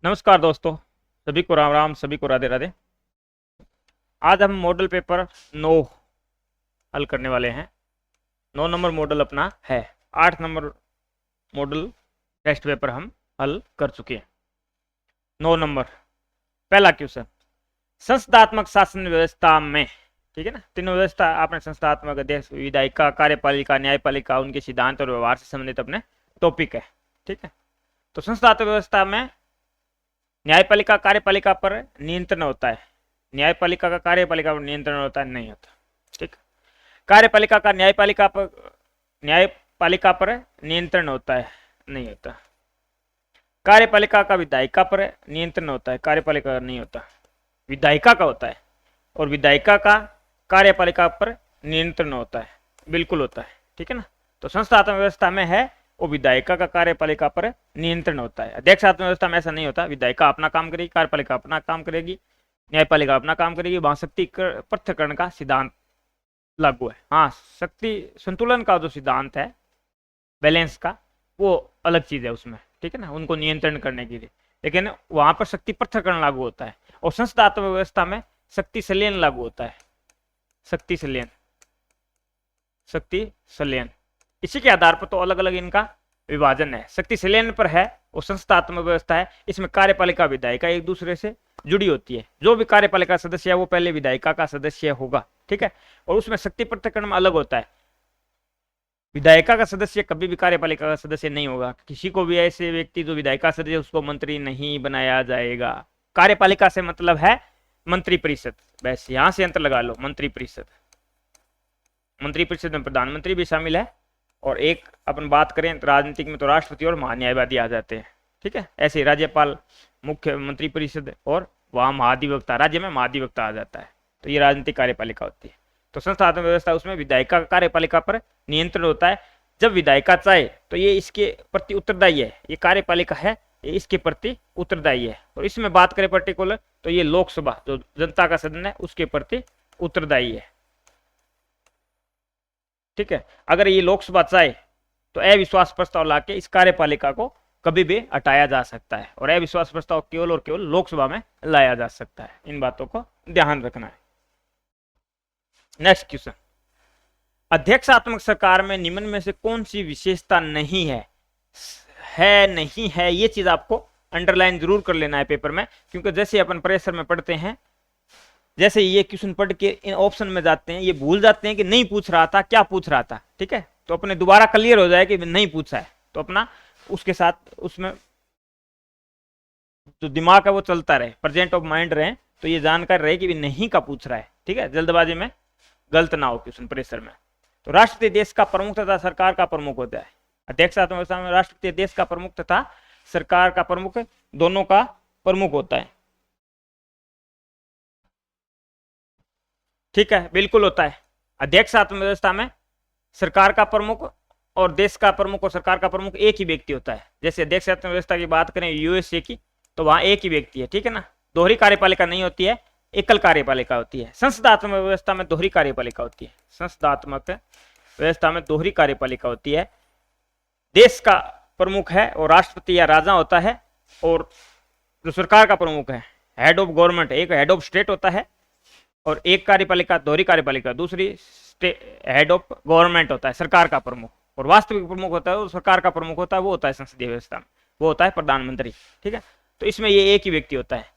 नमस्कार दोस्तों, सभी को राम राम, सभी को राधे राधे। आज हम मॉडल पेपर 9 हल करने वाले हैं। 9 नंबर मॉडल अपना है। 8 नंबर मॉडल टेस्ट पेपर हम हल कर चुके हैं। 9 नंबर पहला क्वेश्चन, संस्थात्मक शासन व्यवस्था में, ठीक है ना, तीनों व्यवस्था आपने संस्थात्मक, अध्यक्ष, विधायिका, कार्यपालिका, न्यायपालिका, उनके सिद्धांत और व्यवहार से संबंधित अपने टॉपिक है। ठीक है, तो संस्थात्मक व्यवस्था में न्यायपालिका कार्यपालिका पर नियंत्रण होता है, न्यायपालिका का कार्यपालिका पर नियंत्रण होता है, नहीं होता। ठीक, कार्यपालिका का न्यायपालिका पर नियंत्रण होता है, नहीं होता। कार्यपालिका का विधायिका पर नियंत्रण होता है, कार्यपालिका का नहीं होता, विधायिका का होता है। और विधायिका का कार्यपालिका पर नियंत्रण होता है, बिल्कुल होता है। ठीक है ना, तो संस्थात्मक व्यवस्था में है वो विधायिका का कार्यपालिका पर नियंत्रण होता है। अध्यक्षात्मक व्यवस्था में ऐसा नहीं होता, विधायिका अपना काम करेगी, कार्यपालिका अपना काम करेगी, न्यायपालिका अपना काम करेगी। वहां शक्ति पृथक्करण का सिद्धांत लागू है। हाँ, शक्ति संतुलन का जो सिद्धांत है, बैलेंस का, वो अलग चीज है उसमें। ठीक है ना, उनको नियंत्रण करने के लिए, लेकिन वहां पर शक्ति पृथक्करण लागू होता है। और संस्थात्मक व्यवस्था में शक्ति संलयन लागू होता है, शक्ति संलयन। इसी के आधार पर तो अलग अलग इनका विभाजन है। शक्ति संलयन पर है वो संस्थात्मक व्यवस्था है। इसमें कार्यपालिका विधायिका एक दूसरे से जुड़ी होती है। जो भी कार्यपालिका सदस्य है वो पहले विधायिका का सदस्य होगा। ठीक है, और उसमें शक्ति पृथक्करण में अलग होता है। विधायिका का सदस्य कभी भी कार्यपालिका का सदस्य नहीं होगा। किसी को भी ऐसे व्यक्ति जो विधायिका सदस्य, उसको मंत्री नहीं बनाया जाएगा। कार्यपालिका से मतलब है मंत्री परिषद, बस यहां से अंतर लगा लो। मंत्री परिषद में प्रधानमंत्री भी शामिल है, और एक अपन बात करें तो राजनीतिक में तो राष्ट्रपति और महान्यायवादी आ जाते हैं। ठीक है, ऐसे राज्यपाल, मुख्य मंत्री परिषद, और वहां महाधिवक्ता, राज्य में महाधिवक्ता आ जाता है। तो ये राजनीतिक कार्यपालिका होती है। तो संस्थात्मक व्यवस्था उसमें विधायिका कार्यपालिका पर नियंत्रण होता है। जब विधायिका चाहे तो ये इसके प्रति उत्तरदायी है, ये कार्यपालिका है, ये इसके प्रति उत्तरदायी है। और इसमें बात करें पर्टिकुलर तो ये लोकसभा, जो जनता का सदन है, उसके प्रति उत्तरदायी है। ठीक है, अगर ये लोकसभा चाहे तो अविश्वास प्रस्ताव लाके इस कार्यपालिका को कभी भी हटाया जा सकता है, और अविश्वास प्रस्ताव केवल और केवल लोकसभा में लाया जा सकता है। इन बातों को ध्यान रखना है। नेक्स्ट क्वेश्चन, अध्यक्षात्मक सरकार में निम्न में से कौन सी विशेषता नहीं है? नहीं है, ये चीज आपको अंडरलाइन जरूर कर लेना है पेपर में, क्योंकि जैसे अपन प्रेशर में पढ़ते हैं, जैसे ये क्वेश्चन पढ़ के इन ऑप्शन में जाते हैं, ये भूल जाते हैं कि नहीं पूछ रहा था, क्या पूछ रहा था। ठीक है, तो अपने दोबारा क्लियर हो जाए कि नहीं पूछा है, तो अपना उसके साथ उसमें जो दिमाग है वो चलता रहे, प्रेजेंट ऑफ माइंड रहे, तो ये जानकारी रहे कि नहीं का पूछ रहा है। ठीक है, जल्दबाजी में गलत ना हो क्वेश्चन प्रेशर में। तो राष्ट्रपति देश का प्रमुख तथा सरकार का प्रमुख होता है। अध्यक्षात्मक व्यवस्था में राष्ट्रपति देश का प्रमुख तथा सरकार का प्रमुख, दोनों का प्रमुख होता है। ठीक है, बिल्कुल होता है। अध्यक्षात्मक व्यवस्था में सरकार का प्रमुख और देश का प्रमुख और सरकार का प्रमुख एक ही व्यक्ति होता है। जैसे अध्यक्षात्मक व्यवस्था की बात करें यूएसए की, तो वहां एक ही व्यक्ति है। ठीक है ना, दोहरी कार्यपालिका नहीं होती है, एकल कार्यपालिका होती है। संसदात्मक व्यवस्था में दोहरी कार्यपालिका होती है। संसदात्मक व्यवस्था में दोहरी कार्यपालिका होती है। देश का प्रमुख है और राष्ट्रपति या राजा होता है, और जो सरकार का प्रमुख है, हेड ऑफ गवर्नमेंट, एक हेड ऑफ स्टेट होता है, और एक कार्यपालिका, दोहरी कार्यपालिका, दूसरी हेड ऑफ गवर्नमेंट होता है, सरकार का प्रमुख। और वास्तविक प्रमुख होता है, वो सरकार का प्रमुख होता है, वो होता है संसदीय व्यवस्था में, वो होता है प्रधानमंत्री। ठीक है, तो इसमें ये एक ही व्यक्ति होता है।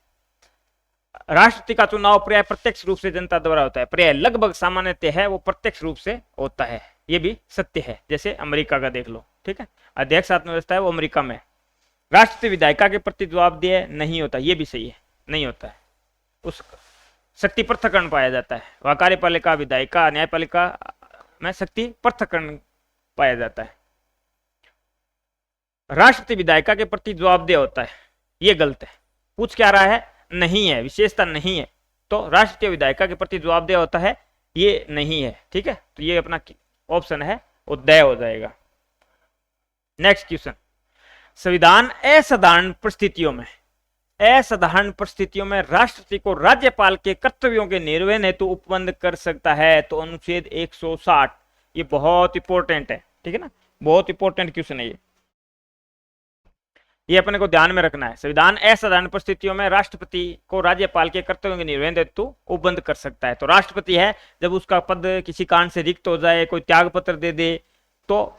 राष्ट्रपति का चुनाव प्राय प्रत्यक्ष रूप से जनता द्वारा होता है। प्राय लगभग सामान्यतः है वो प्रत्यक्ष रूप से होता है, ये भी सत्य है। जैसे अमेरिका का देख लो। ठीक है, अध्यक्षात्मक व्यवस्था है वो अमेरिका में। राष्ट्रपति विधायिका के प्रति जवाबदेह नहीं होता, ये भी सही है, नहीं होता है। उस शक्ति पृथक्करण पाया जाता है। वह कार्यपालिका, विधायिका, न्यायपालिका में शक्ति पृथक्करण पाया जाता है। राष्ट्रपति विधायिका के प्रति जवाबदेह होता है, ये गलत है। पूछ क्या रहा है? नहीं है, विशेषता नहीं है, तो राष्ट्रपति विधायिका के प्रति जवाबदेह होता है, ये नहीं है। ठीक है, तो ये अपना ऑप्शन है वो दय हो जाएगा। नेक्स्ट क्वेश्चन, संविधान असाधारण परिस्थितियों में राष्ट्रपति को राज्यपाल के कर्तव्यों के निर्वहन हेतु उपबंध कर सकता है। तो अनुच्छेद 160, ये बहुत इंपॉर्टेंट है। ठीक है ना, बहुत इंपॉर्टेंट क्वेश्चन है ये। ये अपने को ध्यान में रखना है। संविधान असाधारण परिस्थितियों में राष्ट्रपति को राज्यपाल के कर्तव्यों के निर्वहन हेतु उपबंध कर सकता है। तो राष्ट्रपति है, जब उसका पद किसी कारण से रिक्त हो जाए, कोई त्याग पत्र दे दे, तो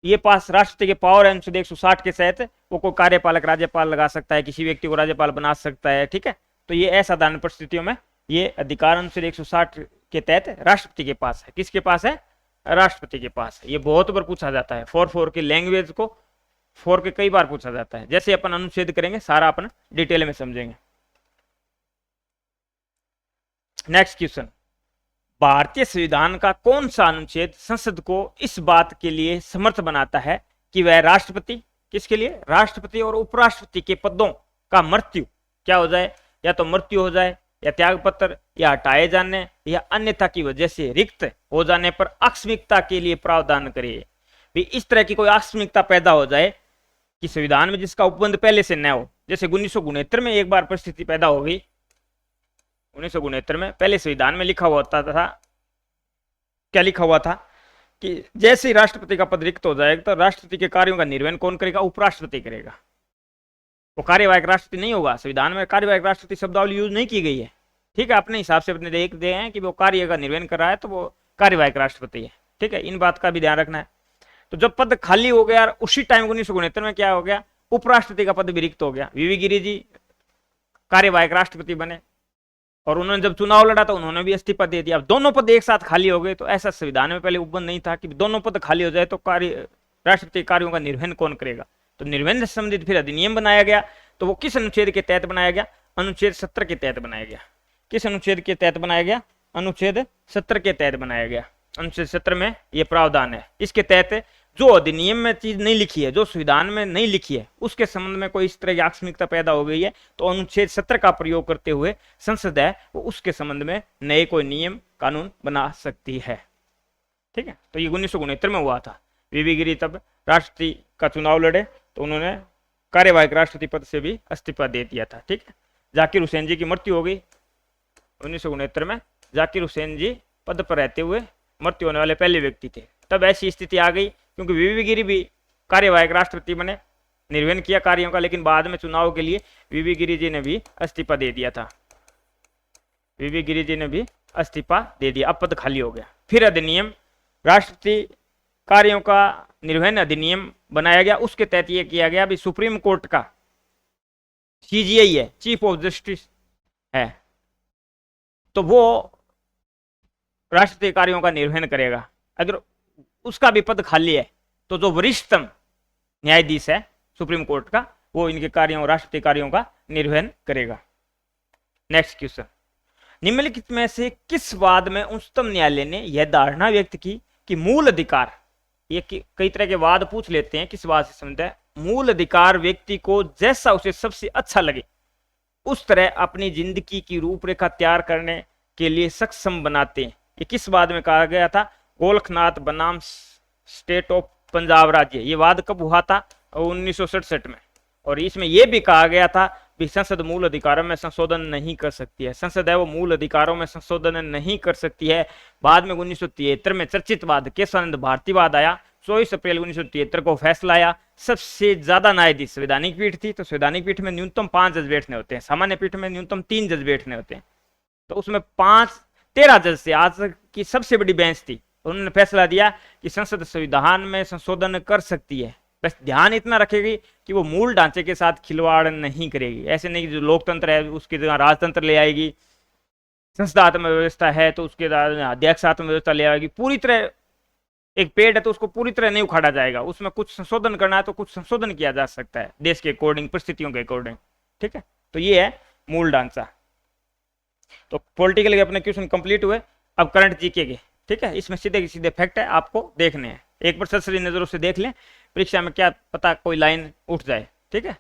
ये पास राष्ट्रपति के पावर है अनुच्छेद 160 के तहत वो कोई कार्यपालक राज्यपाल लगा सकता है, किसी व्यक्ति को राज्यपाल बना सकता है। ठीक है, तो ये असाधारण परिस्थितियों में ये अधिकार अनुच्छेद 160 के तहत राष्ट्रपति के पास है। किसके पास है? राष्ट्रपति के पास है। ये बहुत बार पूछा जाता है, 4 की लैंग्वेज को 4 के कई बार पूछा जाता है। जैसे अपन अनुच्छेद करेंगे सारा अपन डिटेल में समझेंगे। नेक्स्ट क्वेश्चन, भारतीय संविधान का कौन सा अनुच्छेद संसद को इस बात के लिए समर्थ बनाता है कि वह राष्ट्रपति, किसके लिए? राष्ट्रपति और उपराष्ट्रपति के पदों का मृत्यु क्या हो जाए, या तो मृत्यु हो जाए, या त्याग पत्र, या हटाए जाने, या अन्यथा की वजह से रिक्त हो जाने पर आकस्मिकता के लिए प्रावधान करे। भी इस तरह की कोई आकस्मिकता पैदा हो जाए कि संविधान में जिसका उपबंध पहले से न हो। जैसे 1969 में एक बार परिस्थिति पैदा हो गई। 1969 में पहले संविधान में लिखा हुआ होता था, क्या लिखा हुआ था कि जैसे ही राष्ट्रपति का पद रिक्त हो जाएगा तो राष्ट्रपति के कार्यों का निर्वहन कौन करेगा? उपराष्ट्रपति करेगा। वो कार्यवाहक राष्ट्रपति नहीं होगा। संविधान में कार्यवाहक राष्ट्रपति शब्दावली यूज नहीं की गई है। ठीक है, अपने हिसाब से अपने देख दे हैं कि वो कार्य का निर्वहन कर रहा है तो वो कार्यवाहक राष्ट्रपति है। ठीक है, इन बात का भी ध्यान रखना है। तो जब पद खाली हो गया, उसी टाइम 1969 में क्या हो गया? उपराष्ट्रपति का पद भी रिक्त हो गया। वीवी गिरि जी कार्यवाहक राष्ट्रपति बने और उन्होंने जब चुनाव लड़ा तो उन्होंने भी इस्तीफा दे दिया। अब दोनों पद एक साथ खाली हो गए, तो ऐसा संविधान में पहले उपबंध नहीं था कि दोनों पद खाली हो जाए तो राष्ट्रपति कार्यों का निर्वहन कौन करेगा। तो निर्वहन से संबंधित फिर अधिनियम बनाया गया। तो वो किस अनुच्छेद के तहत बनाया गया? अनुच्छेद 70 के तहत बनाया गया। किस अनुच्छेद के तहत बनाया गया? अनुच्छेद 70 के तहत बनाया गया। अनुच्छेद 70 में ये प्रावधान है। इसके तहत जो अधिनियम में चीज नहीं लिखी है, जो संविधान में नहीं लिखी है, उसके संबंध में कोई इस तरह की आकस्मिकता पैदा हो गई है तो अनुच्छेद 70 का प्रयोग करते हुए संसद है वो उसके संबंध में नए कोई नियम कानून बना सकती है। ठीक है, तो ये 1969 में हुआ था। वीवी गिरि तब राष्ट्रपति का चुनाव लड़े तो उन्होंने कार्यवाहक राष्ट्रपति पद से भी इस्तीफा दे दिया था। ठीक है, जाकिर हुसैन जी की मृत्यु हो गई 1969 में। जाकिर हुसैन जी पद पर रहते हुए मृत्यु होने वाले पहले व्यक्ति थे। तब ऐसी स्थिति आ गई क्योंकि वीवी गिरि भी कार्यवाहक राष्ट्रपति बने, निर्वहन किया कार्यों का, लेकिन बाद में चुनाव के लिए वीवी गिरि जी ने भी इस्तीफा दे दिया था। वीवी गिरि जी ने भी इस्तीफा दे दिया, अब पद खाली हो गया। फिर अधिनियम राष्ट्रपति कार्यों का निर्वहन अधिनियम बनाया गया। उसके तहत यह किया गया भी सुप्रीम कोर्ट का सीजीआई है, चीफ ऑफ जस्टिस है, तो वो राष्ट्रपति कार्यों का निर्वहन करेगा। अगर उसका भी पद खाली है तो जो वरिष्ठतम न्यायाधीश है सुप्रीम कोर्ट का, वो इनके कार्यों, राष्ट्रपति कार्यों का निर्वहन करेगा। नेक्स्ट क्वेश्चन, निम्नलिखित में से किस वाद में उच्चतम न्यायालय ने यह धारणा व्यक्त की कि मूल अधिकार, ये कई तरह के वाद पूछ लेते हैं, किस वाद से संबंधित है? मूल अधिकार व्यक्ति को जैसा उसे सबसे अच्छा लगे उस तरह अपनी जिंदगी की रूपरेखा तैयार करने के लिए सक्षम बनाते हैं। ये किस वाद में कहा गया था? गोलखनाथ बनाम स्टेट ऑफ पंजाब राज्य। ये वाद कब हुआ था? 1967 में। और इसमें यह भी कहा गया था कि संसद मूल अधिकारों में संशोधन नहीं कर सकती है। संसद है वो मूल अधिकारों में संशोधन नहीं कर सकती है। बाद में 1973 में चर्चित वाद केशवानंद भारतीवाद आया। 24 अप्रैल 1973 को फैसला आया। सबसे ज्यादा न्यायाधीश संवैधानिक पीठ थी, तो संवैधानिक पीठ में न्यूनतम 5 जज बैठने होते हैं, सामान्य पीठ में न्यूनतम 3 जज बैठने होते हैं। तो उसमें 13 जज से आज की सबसे बड़ी बेंच थी। उन्होंने फैसला दिया कि संसद संविधान में संशोधन कर सकती है, बस ध्यान इतना रखेगी कि वो मूल ढांचे के साथ खिलवाड़ नहीं करेगी। ऐसे नहीं कि जो लोकतंत्र है उसकी जगह राजतंत्र ले आएगी, संसदात्मक व्यवस्था है तो उसके अध्यक्षात्मक व्यवस्था ले आएगी। पूरी तरह एक पेड़ है तो उसको पूरी तरह नहीं उखाड़ा जाएगा, उसमें कुछ संशोधन करना है तो कुछ संशोधन किया जा सकता है देश के अकॉर्डिंग, परिस्थितियों के अकॉर्डिंग। ठीक है, तो ये है मूल ढांचा। तो पॉलिटिकल के अपने क्वेश्चन कंप्लीट हुए। अब करंट जीके के, ठीक है, इसमें सीधे सीधे फैक्ट है, आपको देखने हैं। एक बार सरसरी नजरों से देख लें, परीक्षा में क्या पता कोई लाइन उठ जाए। ठीक है,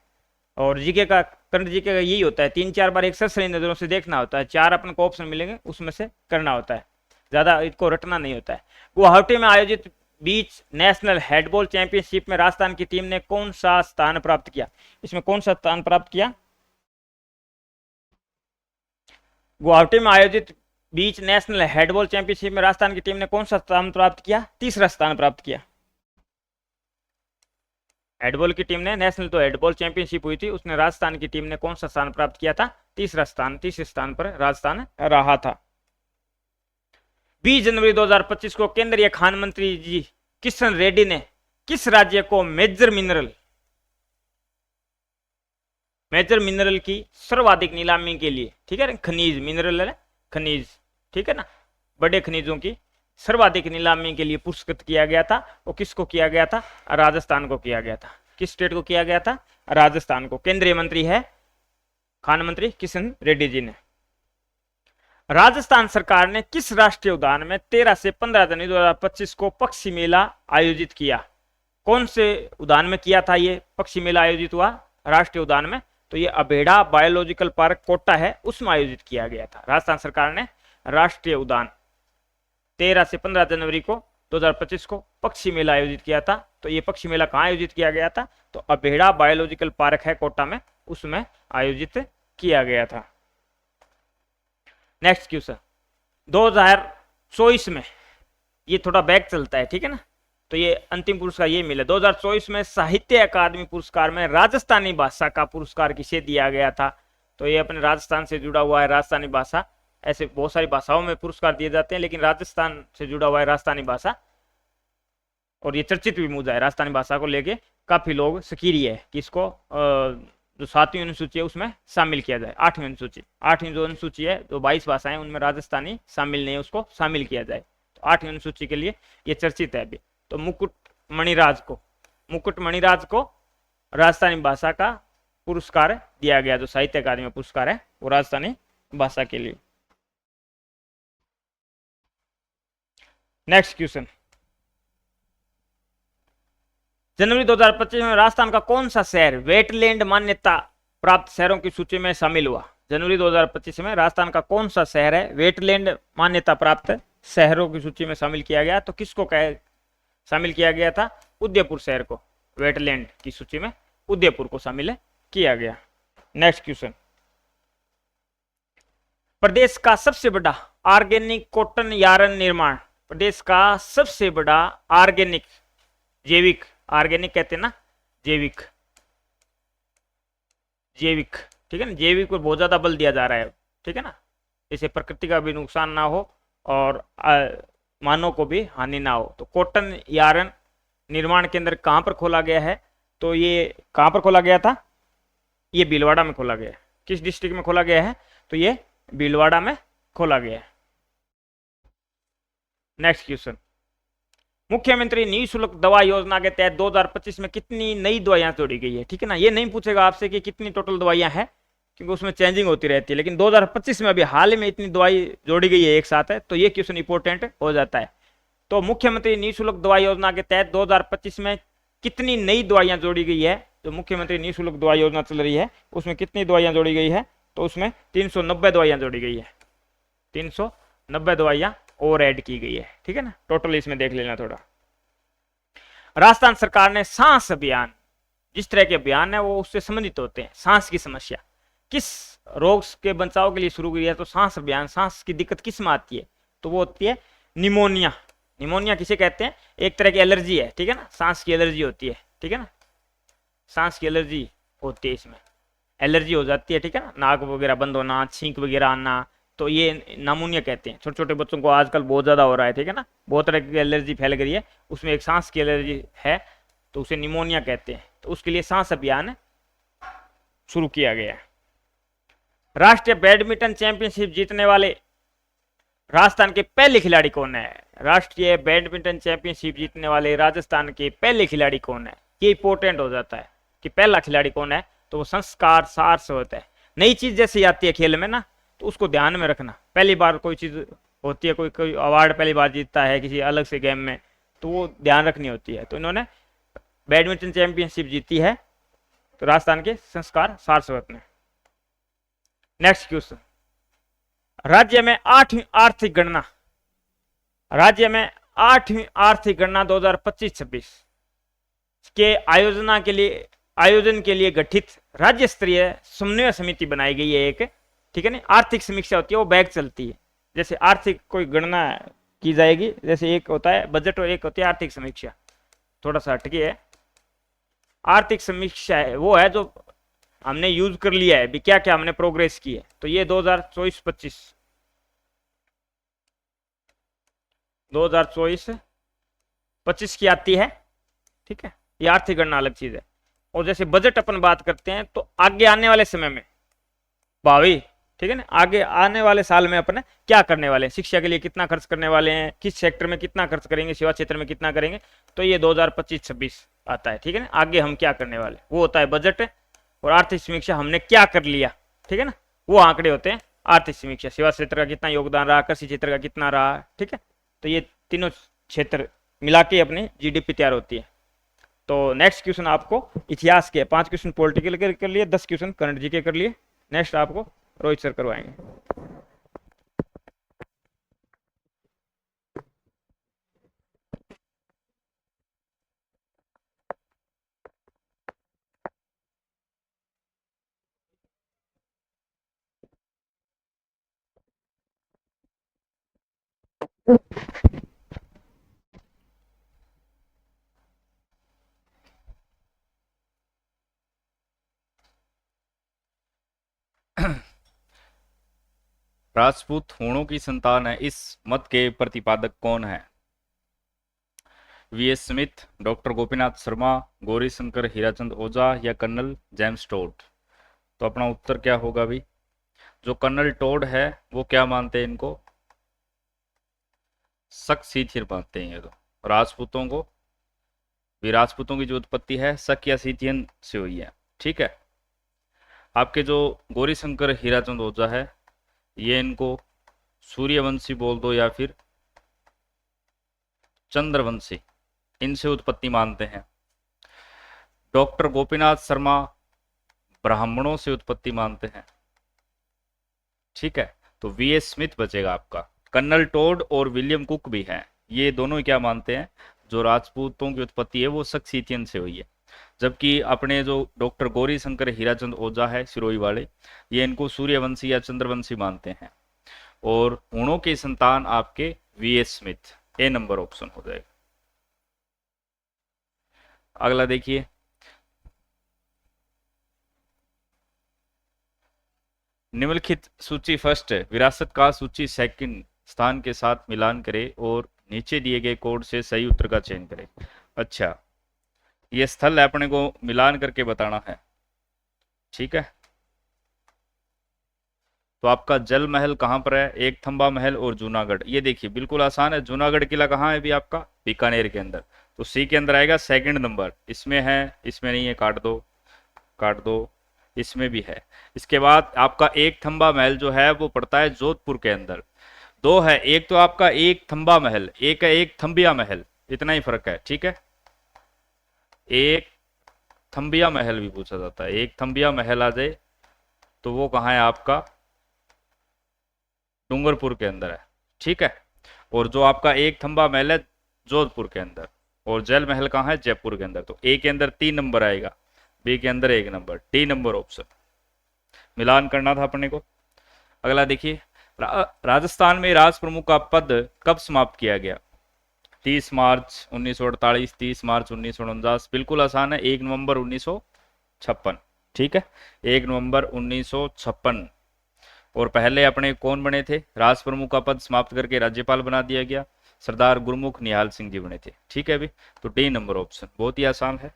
और जीके का, करंट जीके का यही होता है, 3-4 बार एक सरसरी नजरों से देखना होता है। 4 अपन को ऑप्शन मिलेंगे, उसमें से करना होता है, ज्यादा इसको रटना नहीं होता है। गुवाहाटी में आयोजित बीच नेशनल हैंडबॉल चैंपियनशिप में राजस्थान की टीम ने कौन सा स्थान प्राप्त किया? इसमें कौन सा स्थान प्राप्त किया? गुवाहाटी में आयोजित बीच नेशनल हैंडबॉल चैंपियनशिप में राजस्थान की टीम ने कौन सा स्थान प्राप्त किया? तीसरा स्थान प्राप्त किया। हेडबॉल की टीम ने, नेशनल तो हेडबॉल चैंपियनशिप हुई थी, उसने राजस्थान की टीम ने कौन सा स्थान प्राप्त किया था? तीसरे स्थान पर राजस्थान रहा था। 20 जनवरी 2025 को केंद्रीय खान मंत्री जी किशन रेड्डी ने किस राज्य को मेजर मिनरल की सर्वाधिक नीलामी के लिए, ठीक है, खनिज, मिनरल है खनिज, ठीक है ना, बड़े खनिजों की सर्वाधिक नीलामी के लिए पुरस्कृत किया गया था? वो किसको किया गया था? राजस्थान को किया गया था। किस स्टेट को किया गया था? राजस्थान को। केंद्रीय मंत्री है खान मंत्री किशन रेड्डी जी ने। राजस्थान सरकार ने किस राष्ट्रीय उद्यान में 13 से 15 जनवरी 2025 को पक्षी मेला आयोजित किया? कौन से उद्यान में किया था ये पक्षी मेला आयोजित हुआ राष्ट्रीय उद्यान में? तो ये अबेड़ा बायोलॉजिकल पार्क कोटा है, उसमें आयोजित किया गया था। राजस्थान सरकार ने राष्ट्रीय उद्यान 13 से 15 जनवरी को 2025 को पक्षी मेला आयोजित किया था। तो ये पक्षी मेला कहाँ आयोजित किया गया था? तो अबेड़ा बायोलॉजिकल पार्क है कोटा में, उसमें आयोजित किया गया था। नेक्स्ट क्वेश्चन, 2024 में, ये थोड़ा बैक चलता है, ठीक है ना, तो ये अंतिम पुरस्कार ये मिला 2024 में साहित्य अकादमी पुरस्कार में राजस्थानी भाषा का पुरस्कार किसे दिया गया था? तो ये अपने राजस्थान से जुड़ा हुआ है, राजस्थानी भाषा। ऐसे बहुत सारी भाषाओं में पुरस्कार दिए जाते हैं, लेकिन राजस्थान से जुड़ा हुआ है राजस्थानी भाषा, और ये चर्चित भी मुद्दा है। राजस्थानी भाषा को लेके काफी लोग सक्रिय है कि इसको जो 7वीं अनुसूची है उसमें शामिल किया जाए। 8वीं अनुसूची, 8वीं जो अनुसूची है, जो 22 भाषाएं उनमें राजस्थानी शामिल नहीं है, उसको शामिल किया जाए। तो 8वीं अनुसूची के लिए ये चर्चित है अभी। तो मुकुट मणिराज को राजस्थानी भाषा का पुरस्कार दिया गया, जो साहित्य अकादमी पुरस्कार है वो राजस्थानी भाषा के लिए। नेक्स्ट क्वेश्चन, जनवरी 2025 में राजस्थान का कौन सा शहर वेटलैंड मान्यता प्राप्त शहरों की सूची में शामिल हुआ? जनवरी 2025 में राजस्थान का कौन सा शहर है वेटलैंड मान्यता प्राप्त शहरों की सूची में शामिल किया गया? तो किसको शामिल किया गया था? उदयपुर शहर को वेटलैंड की सूची में उदयपुर को शामिल किया गया। नेक्स्ट क्वेश्चन, प्रदेश का सबसे बड़ा ऑर्गेनिक कॉटन यार्न निर्माण, प्रदेश का सबसे बड़ा ऑर्गेनिक, जैविक, ऑर्गेनिक कहते हैं ना, जैविक, ठीक है ना, जैविक पर बहुत ज्यादा बल दिया जा रहा है, ठीक है ना, इससे प्रकृति का भी नुकसान ना हो और मानव को भी हानि ना हो। तो कॉटन यार्न निर्माण केंद्र कहां पर खोला गया है? तो ये कहां पर खोला गया था? ये भीलवाड़ा में खोला गया है। किस डिस्ट्रिक्ट में खोला गया है? तो ये भीलवाड़ा में खोला गया है। नेक्स्ट क्वेश्चन, मुख्यमंत्री निःशुल्क दवा योजना के तहत 2025 में कितनी नई दवाइयां जोड़ी गई है? ठीक है ना, ये नहीं पूछेगा आपसे कि कितनी टोटल दवाइयां हैं, क्योंकि उसमें चेंजिंग होती रहती है, लेकिन 2025 में अभी हाल ही में इतनी दवाई जोड़ी गई है एक साथ है, तो ये क्वेश्चन इंपोर्टेंट हो जाता है। तो मुख्यमंत्री निःशुल्क दवा योजना के तहत 2025 में कितनी नई दवाइयां जोड़ी गई है? तो मुख्यमंत्री निःशुल्क दवा योजना चल रही है, उसमें कितनी दवाइयां जोड़ी गई है? तो उसमें 390 दवाइयां जोड़ी गई है, 390 दवाइयां और ऐड की गई है, ठीक है ना, टोटल इसमें देख लेना थोड़ा। राजस्थान सरकार ने सांस अभियान, जिस तरह के अभियान है वो उससे संबंधित होते हैं। सांस की समस्या किस रोग के बचाव के लिए शुरू की है? तो सांस अभियान, सांस की दिक्कत किस में आती है? तो वो होती है निमोनिया। निमोनिया किसे कहते हैं? एक तरह की एलर्जी है, ठीक है ना, सांस की एलर्जी होती है, ठीक है ना, सांस की एलर्जी होती है, इसमें एलर्जी हो जाती है, ठीक है ना, नाक वगैरह बंद होना, छींक वगैरह आना, तो ये नामूनिया कहते हैं। छोटे छोटे बच्चों को आजकल बहुत ज्यादा हो रहा है, ठीक है ना, बहुत तरह की एलर्जी फैल गई है, उसमें एक सांस की एलर्जी है, तो उसे निमोनिया कहते हैं। तो उसके लिए सांस अभियान शुरू किया गया है। राष्ट्रीय बैडमिंटन चैंपियनशिप जीतने वाले राजस्थान के पहले खिलाड़ी कौन है? राष्ट्रीय बैडमिंटन चैंपियनशिप जीतने वाले राजस्थान के पहले खिलाड़ी कौन है? ये इंपोर्टेंट हो जाता है कि पहला खिलाड़ी कौन है। तो वो संस्कार सार से होता है। नई चीज जैसे आती है खेल में ना, तो उसको ध्यान में रखना। पहली बार कोई चीज होती है, कोई अवार्ड पहली बार जीतता है किसी अलग से गेम में, तो वो ध्यान रखनी होती है। तो इन्होंने बैडमिंटन चैंपियनशिप जीती है, तो राजस्थान के संस्कार सारस्वत ने। नेक्स्ट क्वेश्चन, राज्य में 8वीं आर्थिक गणना, राज्य में 8वीं आर्थिक गणना 2025-26 के आयोजन के लिए गठित राज्य स्तरीय समन्वय समिति बनाई गई है एक, ठीक है ना। आर्थिक समीक्षा होती है, वो बैग चलती है। जैसे आर्थिक कोई गणना की जाएगी, जैसे एक होता है बजट और एक होती है आर्थिक समीक्षा, थोड़ा सा हटके है। आर्थिक समीक्षा है वो है जो हमने यूज कर लिया है, भी क्या क्या हमने प्रोग्रेस की है। तो ये 2024-25, 2024-25 की आती है, ठीक है। ये आर्थिक गणना अलग चीज है। और जैसे बजट अपन बात करते हैं तो आगे आने वाले समय में भावी, ठीक है ना, आगे आने वाले साल में अपने क्या करने वाले हैं, शिक्षा के लिए कितना खर्च करने वाले हैं, किस सेक्टर में कितना खर्च करेंगे, सेवा क्षेत्र में कितना करेंगे, तो ये 2025-26 आता है, ठीक है ना। आगे हम क्या करने वाले वो होता है बजट, और आर्थिक समीक्षा हमने क्या कर लिया, ठीक है ना, वो आंकड़े होते हैं आर्थिक समीक्षा। सेवा क्षेत्र का कितना योगदान रहा, कृषि क्षेत्र का कितना रहा, ठीक है। तो ये तीनों क्षेत्र मिला के अपनी जीडीपी तैयार होती है। तो नेक्स्ट क्वेश्चन आपको इतिहास के 5 क्वेश्चन पॉलिटिकल के कर लिए, 10 क्वेश्चन करंट जी के कर लिए। नेक्स्ट आपको रोहित सर करवाएंगे। राजपूत हूणों की संतान है, इस मत के प्रतिपादक कौन है? VS Smith, doctor Gopinath Sharma, Gauri Shankar Hirachand Ojha या कर्नल जेम्स टोड? तो अपना उत्तर क्या होगा भी? जो कर्नल टोड है वो क्या मानते हैं इनको? शक सीथियन मानते हैं ये तो। राजपूतों को भी, राजपूतों की जो उत्पत्ति है शक या सीथियन से हुई है, ठीक है। आपके जो गौरी शंकर हीराचंद ओझा है ये इनको सूर्यवंशी बोल दो या फिर चंद्रवंशी, इनसे उत्पत्ति मानते हैं। डॉक्टर गोपीनाथ शर्मा ब्राह्मणों से उत्पत्ति मानते हैं, ठीक है। तो वीएस स्मिथ बचेगा आपका। कर्नल टोड और विलियम कुक भी हैं, ये दोनों क्या मानते हैं, जो राजपूतों की उत्पत्ति है वो सक्सीथियन से हुई है। जबकि अपने जो डॉक्टर गौरी शंकर हीराचंद ओझा है सिरोही वाले, ये इनको सूर्यवंशी या चंद्रवंशी मानते हैं। और हूणों की संतान आपके वीएस स्मिथ, ए नंबर ऑप्शन हो जाएगा। अगला देखिए, निम्नलिखित सूची फर्स्ट विरासत का सूची सेकंड स्थान के साथ मिलान करें और नीचे दिए गए कोड से सही उत्तर का चयन करें। अच्छा, ये स्थल अपने को मिलान करके बताना है, ठीक है। तो आपका जल महल कहाँ पर है, एक थंबा महल और जूनागढ़। ये देखिए बिल्कुल आसान है। जूनागढ़ किला कहाँ है भी आपका? बीकानेर के अंदर। तो सी के अंदर आएगा सेकंड नंबर। इसमें है, इसमें नहीं है, काट दो, काट दो। इसमें भी है। इसके बाद आपका एक थंबा महल जो है वो पड़ता है जोधपुर के अंदर। दो है, एक तो आपका एक थंबा महल, एक है एक थंबिया महल, इतना ही फर्क है, ठीक है। एक थंबिया महल भी पूछा जाता है, एक थंबिया महल आ जाए तो वो कहाँ है आपका? डूंगरपुर के अंदर है, ठीक है। और जो आपका एक थंबा महल है जोधपुर के अंदर, और जल महल कहाँ है? जयपुर के अंदर। तो ए के अंदर 3 नंबर आएगा, बी के अंदर 1 नंबर, डी नंबर ऑप्शन। मिलान करना था अपने को। अगला देखिए, राजस्थान में राज प्रमुख का पद कब समाप्त किया गया? 30 मार्च 1948, 30 मार्च 1949। बिल्कुल आसान है, 1 नवंबर 1956, ठीक है, 1 नवंबर 1956। और पहले अपने कौन बने थे? राज प्रमुख का पद समाप्त करके राज्यपाल बना दिया गया, सरदार गुरमुख निहाल सिंह जी बने थे, ठीक है भी। तो डी नंबर ऑप्शन, बहुत ही आसान है।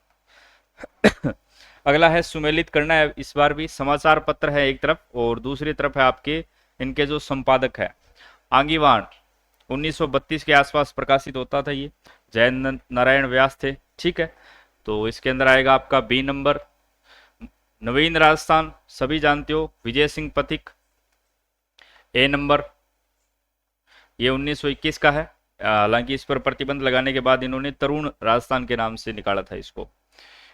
अगला है सुमेलित करना है। इस बार भी समाचार पत्र है एक तरफ और दूसरी तरफ है आपके इनके जो संपादक है। आंगीवाण 1932 के आसपास प्रकाशित होता था ये, जयंत नारायण व्यास थे, ठीक है। तो इसके अंदर आएगा आपका बी नंबर। नवीन राजस्थान सभी जानते हो, विजय सिंह पथिक, ए नंबर। ये 1921 का है, हालांकि इस पर प्रतिबंध लगाने के बाद इन्होंने तरुण राजस्थान के नाम से निकाला था इसको।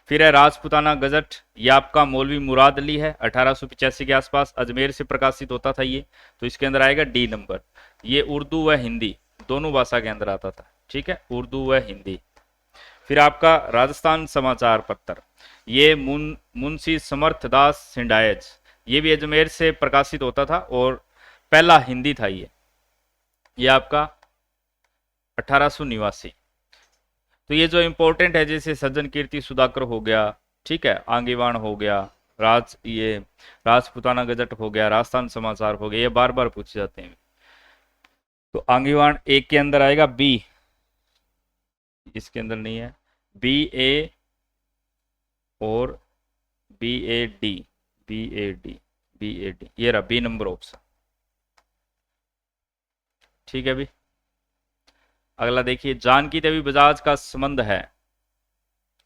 फिर है राजपुताना गजट, ये आपका मौलवी मुराद अली है, 1885 के आसपास अजमेर से प्रकाशित होता था ये। तो इसके अंदर आएगा डी नंबर। ये उर्दू व हिंदी दोनों भाषा के अंदर आता था, ठीक है, उर्दू व हिंदी। फिर आपका राजस्थान समाचार पत्र, ये मुंशी समर्थ दास सिंडायज, ये भी अजमेर से प्रकाशित होता था और पहला हिंदी था ये आपका 1889। तो ये जो इंपॉर्टेंट है, जैसे सज्जन कीर्ति सुधाकर हो गया, ठीक है, आंगीवाण हो गया, ये राजपूताना गजट हो गया, राजस्थान समाचार हो गया, ये बार बार पूछे जाते हैं। तो आंगीवाण एक के अंदर आएगा बी, इसके अंदर नहीं है, बी ए और B A D, B A D, B A D, ये रहा बी नंबर ऑप्शन। ठीक है भी। अगला देखिए, जानकी देवी बजाज का संबंध है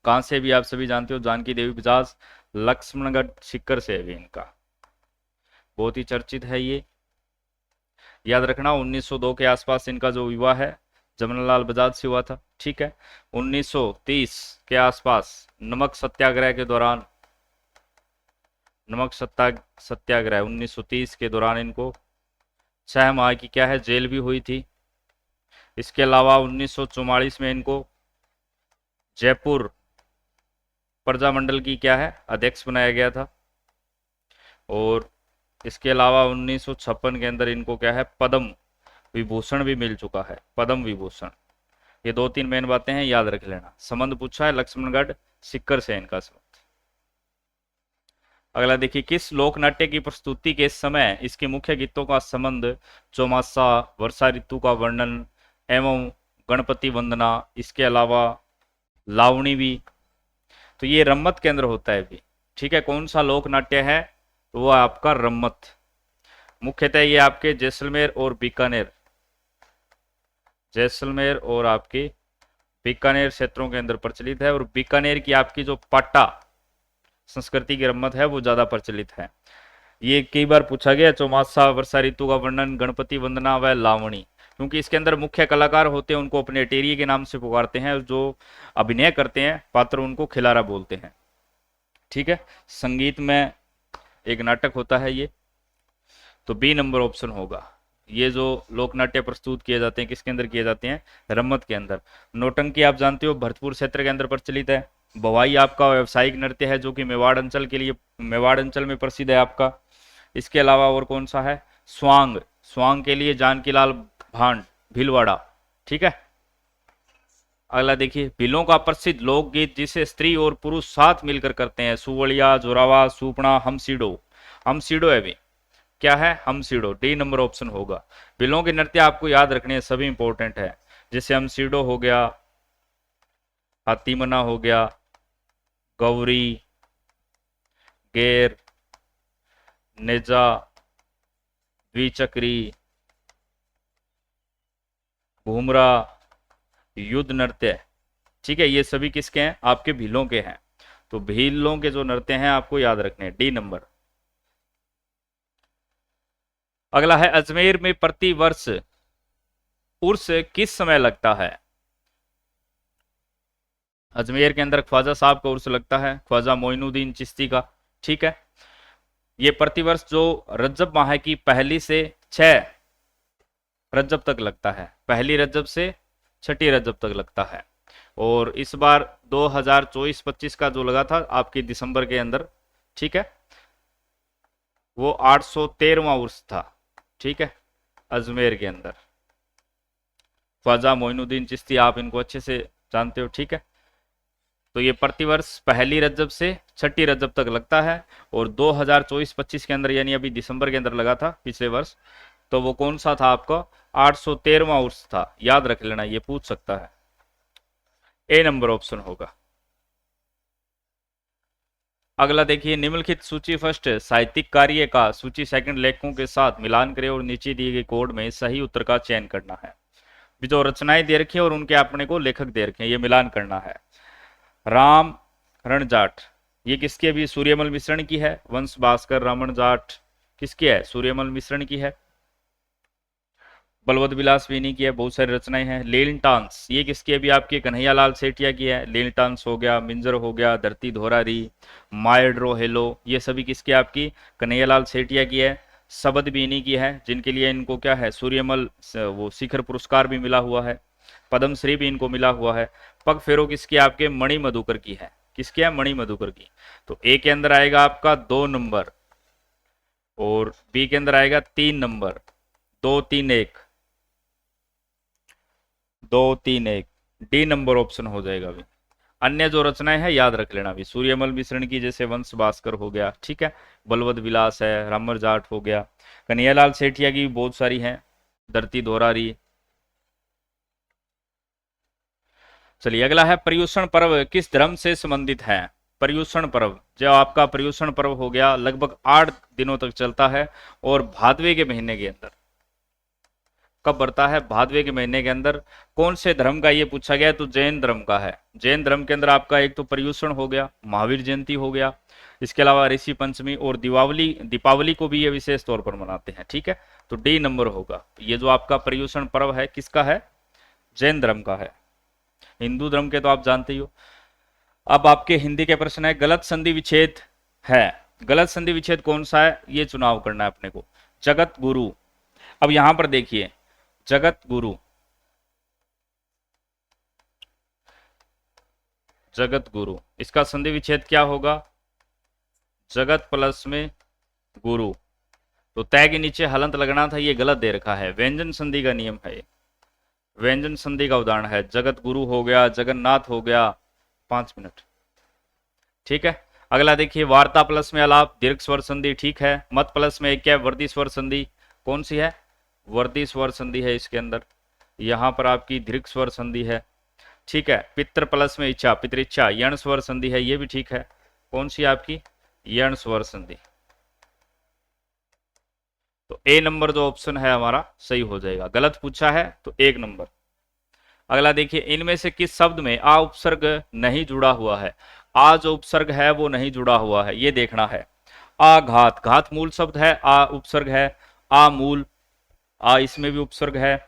कहां से, भी आप सभी जानते हो, जानकी देवी बजाज लक्ष्मणगढ़ सीकर से है भी इनका, बहुत ही चर्चित है ये, याद रखना। 1902 के आसपास इनका जो विवाह है जमनालाल बजाज से हुआ था। ठीक है, 1930 के आसपास नमक सत्याग्रह के दौरान, नमक सत्याग्रह 1930 के दौरान इनको 6 माह की क्या है जेल भी हुई थी। इसके अलावा 1944 में इनको जयपुर प्रजामंडल की क्या है अध्यक्ष बनाया गया था। और इसके अलावा 1956 के अंदर इनको क्या है पद्म विभूषण भी मिल चुका है, पद्म विभूषण। ये 2-3 मेन बातें हैं, याद रख लेना। संबंध पूछा है लक्ष्मणगढ़ सीकर से इनका संबंध। अगला देखिए, किस लोक नाट्य की प्रस्तुति के समय इसके मुख्य गीतों का संबंध चौमासा, वर्षा ऋतु का वर्णन एवं गणपति वंदना, इसके अलावा लावणी भी, तो ये रम्मत के अंदर होता है भी। ठीक है, कौन सा लोक नाट्य है, तो वो आपका रम्मत। मुख्यतः ये आपके जैसलमेर और बीकानेर, जैसलमेर और आपके बीकानेर क्षेत्रों के अंदर प्रचलित है। और बीकानेर की आपकी जो पाटा संस्कृति की रम्मत है वो ज्यादा प्रचलित है। ये कई बार पूछा गया, चौमासा, वर्षा ऋतु का वर्णन, गणपति वंदना व लावणी, क्योंकि इसके अंदर मुख्य कलाकार होते हैं उनको अपने टेरिये के नाम से पुकारते हैं, जो अभिनय करते हैं पात्र उनको खिलारा बोलते हैं। ठीक है, संगीत में एक नाटक होता है ये, तो बी नंबर ऑप्शन होगा। ये जो लोक नाट्य प्रस्तुत किए जाते हैं किसके अंदर किए जाते हैं, रम्मत के अंदर। नौटंकी आप जानते हो भरतपुर क्षेत्र के अंदर प्रचलित है। भवाई आपका व्यवसायिक नृत्य है जो कि मेवाड़ अंचल के लिए, मेवाड़ अंचल में प्रसिद्ध है आपका। इसके अलावा और कौन सा है, स्वांग, स्वांग के लिए जानकीलाल भांड भीलवाड़ा। ठीक है, अगला देखिए, भीलों का प्रसिद्ध लोकगीत जिसे स्त्री और पुरुष साथ मिलकर करते हैं, सुवलिया, जोरावा, सुपना, हमसीडो, हमसीडो है भी, क्या है हमसीडो, डी नंबर ऑप्शन होगा। भीलों के नृत्य आपको याद रखने हैं, सभी इंपॉर्टेंट है, जैसे हमसीडो हो गया, हाथीमना हो गया, गौरी, गेर, नेजा, द्विचक्री, घूमरा, युद्ध नृत्य। ठीक है, ये सभी किसके हैं, आपके भीलों के हैं। तो भीलों के जो नृत्य हैं आपको याद रखने हैं, डी नंबर। अगला है, अजमेर में प्रति वर्ष उर्स किस समय लगता है। अजमेर के अंदर ख्वाजा साहब का उर्स लगता है, ख्वाजा मोइनुद्दीन चिश्ती का। ठीक है, ये प्रतिवर्ष जो रजब माह की पहली से 6 रजब तक लगता है, पहली रजब से 6 रजब तक लगता है। और इस बार 2024-25 का जो लगा था आपकी दिसंबर के अंदर, ठीक है, वो 813वां उर्स था। ठीक है, अजमेर के अंदर ख्वाजा मोइनुद्दीन चिश्ती, आप इनको अच्छे से जानते हो। ठीक है, तो ये प्रतिवर्ष पहली रजब से 6 रजब तक लगता है। और 2024-25 के अंदर यानी अभी दिसंबर के अंदर लगा था पिछले वर्ष, तो वो कौन सा था आपका 813वां उर्स था, याद रख लेना, ये पूछ सकता है, ए नंबर ऑप्शन होगा। अगला देखिए, निम्नलिखित सूची फर्स्ट साहित्यिक कार्य का सूची सेकंड लेखकों के साथ मिलान करें और नीचे दिए गए कोड में सही उत्तर का चयन करना है। जो रचनाएं दे रखी है और उनके अपने को लेखक दे रखे हैं, ये मिलान करना है। राम रण-जाट, ये किसकी है, अभी सूर्यमल मिश्रण की है। वंश भास्कर रामण जाट किसकी है, सूर्यमल मिश्रण की है। बलवत विलास वेनी की है, बहुत सारी रचनाएं हैं। लीलटांस, ये किसकी अभी आपके कन्हैयालाल सेठिया की है। लीलटांस हो गया, मिंजर हो गया, धरती धोरारी, मायड्रो हेलो, ये सभी किसकी आपकी कन्हैयालाल सेठिया की है। सबद भी इन्हीं की है, जिनके लिए इनको क्या है सूर्यमल वो शिखर पुरस्कार भी मिला हुआ है, पद्मश्री भी इनको मिला हुआ है। पग फेरो किसकी आपके मणि मधुकर की है, किसकी है मणि मधुकर की। तो ए के अंदर आएगा आपका 2 नंबर और बी के अंदर आएगा 3 नंबर, 2 3 1, 2 3 1, डी नंबर ऑप्शन हो जाएगा अभी। अन्य जो रचनाएं हैं याद रख लेना भी, सूर्यमल मिश्रण की जैसे वंश भास्कर हो गया, ठीक है, बलवद विलास है, रामर जाट हो गया, कन्हैयालाल सेठिया की भी बहुत सारी हैं, धरती दोहरारी। चलिए अगला है पर्युषण पर्व किस धर्म से संबंधित है। पर्युषण पर्व, जो आपका पर्युषण पर्व हो गया, लगभग 8 दिनों तक चलता है और भादवे के महीने के अंदर, कब बढ़ता है, भादवे के महीने के अंदर। कौन से धर्म का ये पूछा गया, तो जैन धर्म का है। जैन धर्म के अंदर आपका एक तो पर्युषण हो गया, महावीर जयंती हो गया, इसके अलावा ऋषि पंचमी और दीपावली को भी ये विशेष तौर पर मनाते हैं, ठीक है। तो डी नंबर होगा। ये जो आपका पर्युषण पर्व है किसका है, जैन धर्म का है। हिंदू धर्म के तो आप जानते ही हो। अब आपके हिंदी के प्रश्न है, गलत संधि विच्छेद है, गलत संधि विच्छेद कौन सा है, ये चुनाव करना है अपने को। जगत गुरु, अब यहां पर देखिए जगत गुरु, जगत गुरु, इसका संधि विच्छेद क्या होगा, जगत प्लस में गुरु, तो तय के नीचे हलंत लगना था, ये गलत दे रखा है, व्यंजन संधि का नियम है, व्यंजन संधि का उदाहरण है। जगत गुरु हो गया, जगन्नाथ हो गया, 5 मिनट, ठीक है। अगला देखिए, वार्ता प्लस में अलाप, दीर्घ स्वर संधि, ठीक है। मत प्लस में एक क्या, वर्दी स्वर संधि, कौन सी है, वर्दी स्वर संधि है इसके अंदर, यहां पर आपकी दीर्घ स्वर संधि है, ठीक है। पितृ प्लस में इच्छा, पितृच्छा, यण स्वर संधि है, ये भी ठीक है, कौन सी आपकी, यण स्वर संधि। तो ए नंबर जो ऑप्शन है हमारा सही हो जाएगा, गलत पूछा है तो 1 नंबर। अगला देखिए, इनमें से किस शब्द में आ उपसर्ग नहीं जुड़ा हुआ है। आ जो उपसर्ग है वो नहीं जुड़ा हुआ है, ये देखना है। आघात, घात मूल शब्द है, आ उपसर्ग है, आ मूल, आ इसमें भी उपसर्ग है।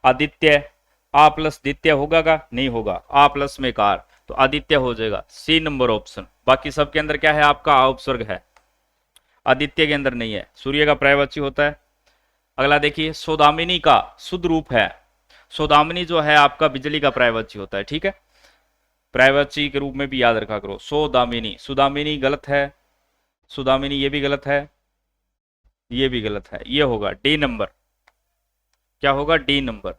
आदित्य, आ प्लस द्वितीय होगा का, नहीं होगा, आ प्लस में कार, तो आदित्य हो जाएगा, सी नंबर ऑप्शन। बाकी सब के अंदर क्या है आपका, आ उपसर्ग है, आदित्य के अंदर नहीं है, सूर्य का पर्यायवाची होता है। अगला देखिए, सौदामिनी का शुद्ध रूप है, सौदामिनी जो है आपका बिजली का पर्यायवाची होता है, ठीक है, पर्यायवाची के रूप में भी याद रखा करो। सौदामिनी, सुदामिनी गलत है, सुदामिनी ये भी गलत है, ये भी गलत है, ये होगा डी नंबर, क्या होगा, डी नंबर,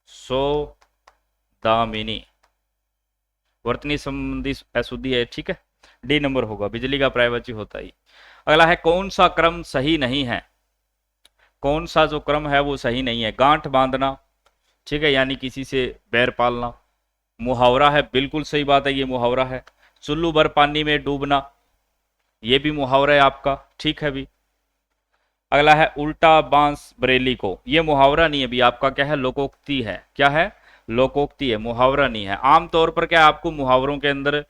सौदामिनी, वर्तनी संबंधी अशुद्धि है, ठीक है, डी नंबर होगा, बिजली का पर्यायवाची होता ही। अगला है, कौन सा क्रम सही नहीं है, कौन सा जो क्रम है वो सही नहीं है। गांठ बांधना, ठीक है, यानी किसी से बैर पालना। मुहावरा है, बिल्कुल सही बात है, ये मुहावरा है। चुल्लू भर पानी में डूबना, ये भी मुहावरा है आपका, ठीक है भी। अगला है, उल्टा बांस बरेली को, ये मुहावरा नहीं है भी, आपका क्या है, लोकोक्ति है, क्या है, लोकोक्ति है, मुहावरा नहीं है। आमतौर पर क्या आपको मुहावरों के अंदर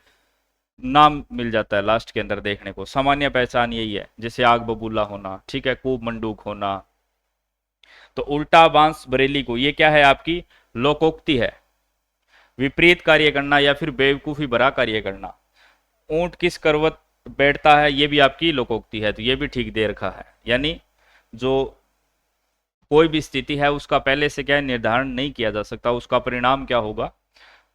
नाम मिल जाता है लास्ट के अंदर देखने को, सामान्य पहचान यही है, जैसे आग बबूला होना, ठीक है, कूप मंडूक होना। तो उल्टा बांस बरेली को, ये क्या है आपकी, लोकोक्ति है। विपरीत कार्य करना या फिर बेवकूफी भरा कार्य करना। ऊंट किस करवट बैठता है, ये भी आपकी लोकोक्ति है, तो ये भी ठीक दे रखा है। यानी जो कोई भी स्थिति है उसका पहले से क्या निर्धारण नहीं किया जा सकता, उसका परिणाम क्या होगा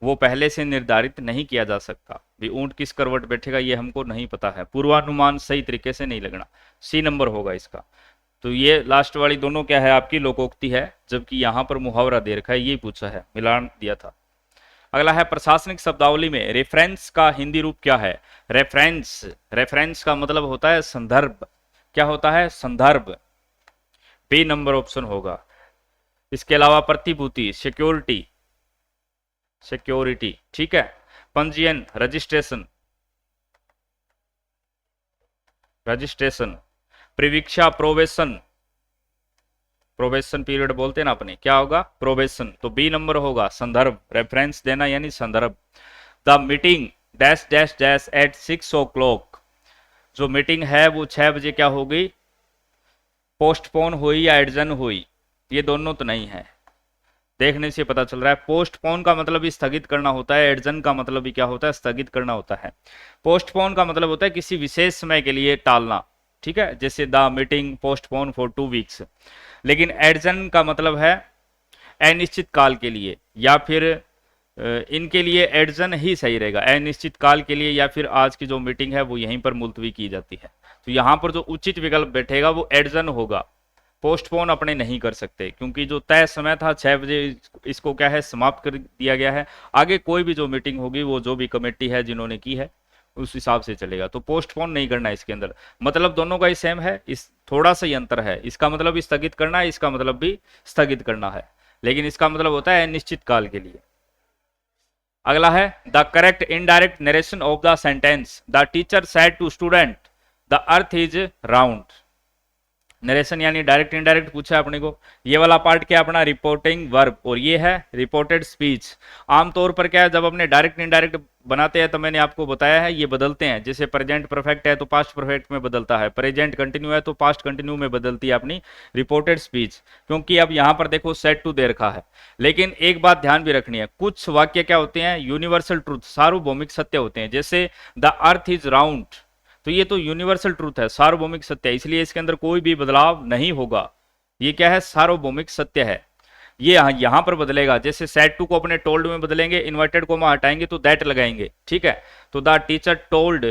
वो पहले से निर्धारित नहीं किया जा सकता। भी ऊंट किस करवट बैठेगा ये हमको नहीं पता है, पूर्वानुमान सही तरीके से नहीं लगना, सी नंबर होगा इसका। तो ये लास्ट वाली दोनों क्या है आपकी, लोकोक्ति है, जबकि यहां पर मुहावरा दे रखा है, यही पूछा है, मिलान दिया था। अगला है, प्रशासनिक शब्दावली में रेफरेंस का हिंदी रूप क्या है। रेफरेंस, रेफरेंस का मतलब होता है संदर्भ, क्या होता है, संदर्भ, बी नंबर ऑप्शन होगा। इसके अलावा प्रतिभूति, सिक्योरिटी, सिक्योरिटी, ठीक है। पंजीयन, रजिस्ट्रेशन, रजिस्ट्रेशन। प्रवीक्षा, प्रोबेशन, प्रोबेशन पीरियड बोलते हैं ना अपने, क्या होगा, प्रोबेशन, तो बी नंबर होगा, संदर्भ, रेफरेंस देना यानी संदर्भ। The meeting dash dash dash at 6 o'clock, जो मीटिंग है वो 6 बजे क्या होगी, पोस्टपोन हुई या एडजन हुई, ये दोनों तो नहीं है, देखने से पता चल रहा है। पोस्टपोन का मतलब भी स्थगित करना होता है, एडजन का मतलब भी क्या होता है, स्थगित करना होता है। पोस्टपोन का मतलब होता है किसी विशेष समय के लिए टालना, ठीक है, जैसे the meeting postpone for 2 weeks। लेकिन एडजन का मतलब है अनिश्चित काल के लिए, या फिर इनके लिए एडजन ही सही रहेगा, अनिश्चित काल के लिए, या फिर आज की जो मीटिंग है वो यहीं पर मुलतवी की जाती है। तो यहाँ पर जो उचित विकल्प बैठेगा वो एडजन होगा, पोस्टपोन अपने नहीं कर सकते, क्योंकि जो तय समय था 6 बजे इसको क्या है समाप्त कर दिया गया है। आगे कोई भी जो मीटिंग होगी वो जो भी कमेटी है जिन्होंने की है उस हिसाब से चलेगा, तो पोस्टपोन नहीं करना है इसके अंदर। मतलब दोनों का ही सेम है, इस थोड़ा सा ही अंतर है, इसका मतलब भी स्थगित करना है, इसका मतलब भी स्थगित करना है, लेकिन इसका मतलब होता है निश्चित काल के लिए। अगला है the correct indirect narration of the sentence the teacher said to student the earth is round. Narration यानी डायरेक्ट इनडायरेक्ट पूछा है अपने को। ये वाला पार्ट क्या अपना रिपोर्टिंग वर्ब, और ये है रिपोर्टेड स्पीच। आमतौर पर क्या है जब अपने डायरेक्ट इनडायरेक्ट बनाते हैं तो मैंने आपको बताया है ये बदलते हैं, जैसे प्रेजेंट परफेक्ट है तो पास्ट परफेक्ट में बदलता है, प्रेजेंट कंटिन्यू है तो पास्ट कंटिन्यू में बदलती है अपनी रिपोर्टेड स्पीच, क्योंकि अब यहाँ पर देखो सेड टू दे रखा है। लेकिन एक बात ध्यान भी रखनी है, कुछ वाक्य क्या होते हैं यूनिवर्सल ट्रूथ, सार्वभौमिक सत्य होते हैं, जैसे द अर्थ इज राउंड, तो ये तो यूनिवर्सल ट्रूथ है, सार्वभौमिक सत्य है, इसलिए इसके अंदर कोई भी बदलाव नहीं होगा। ये क्या है सार्वभौमिक सत्य है। ये यहां पर बदलेगा, जैसे सेड टू को अपने टोल्ड में बदलेंगे, इन्वर्टेड कोमा हटाएंगे तो दैट लगाएंगे, ठीक है। तो the teacher told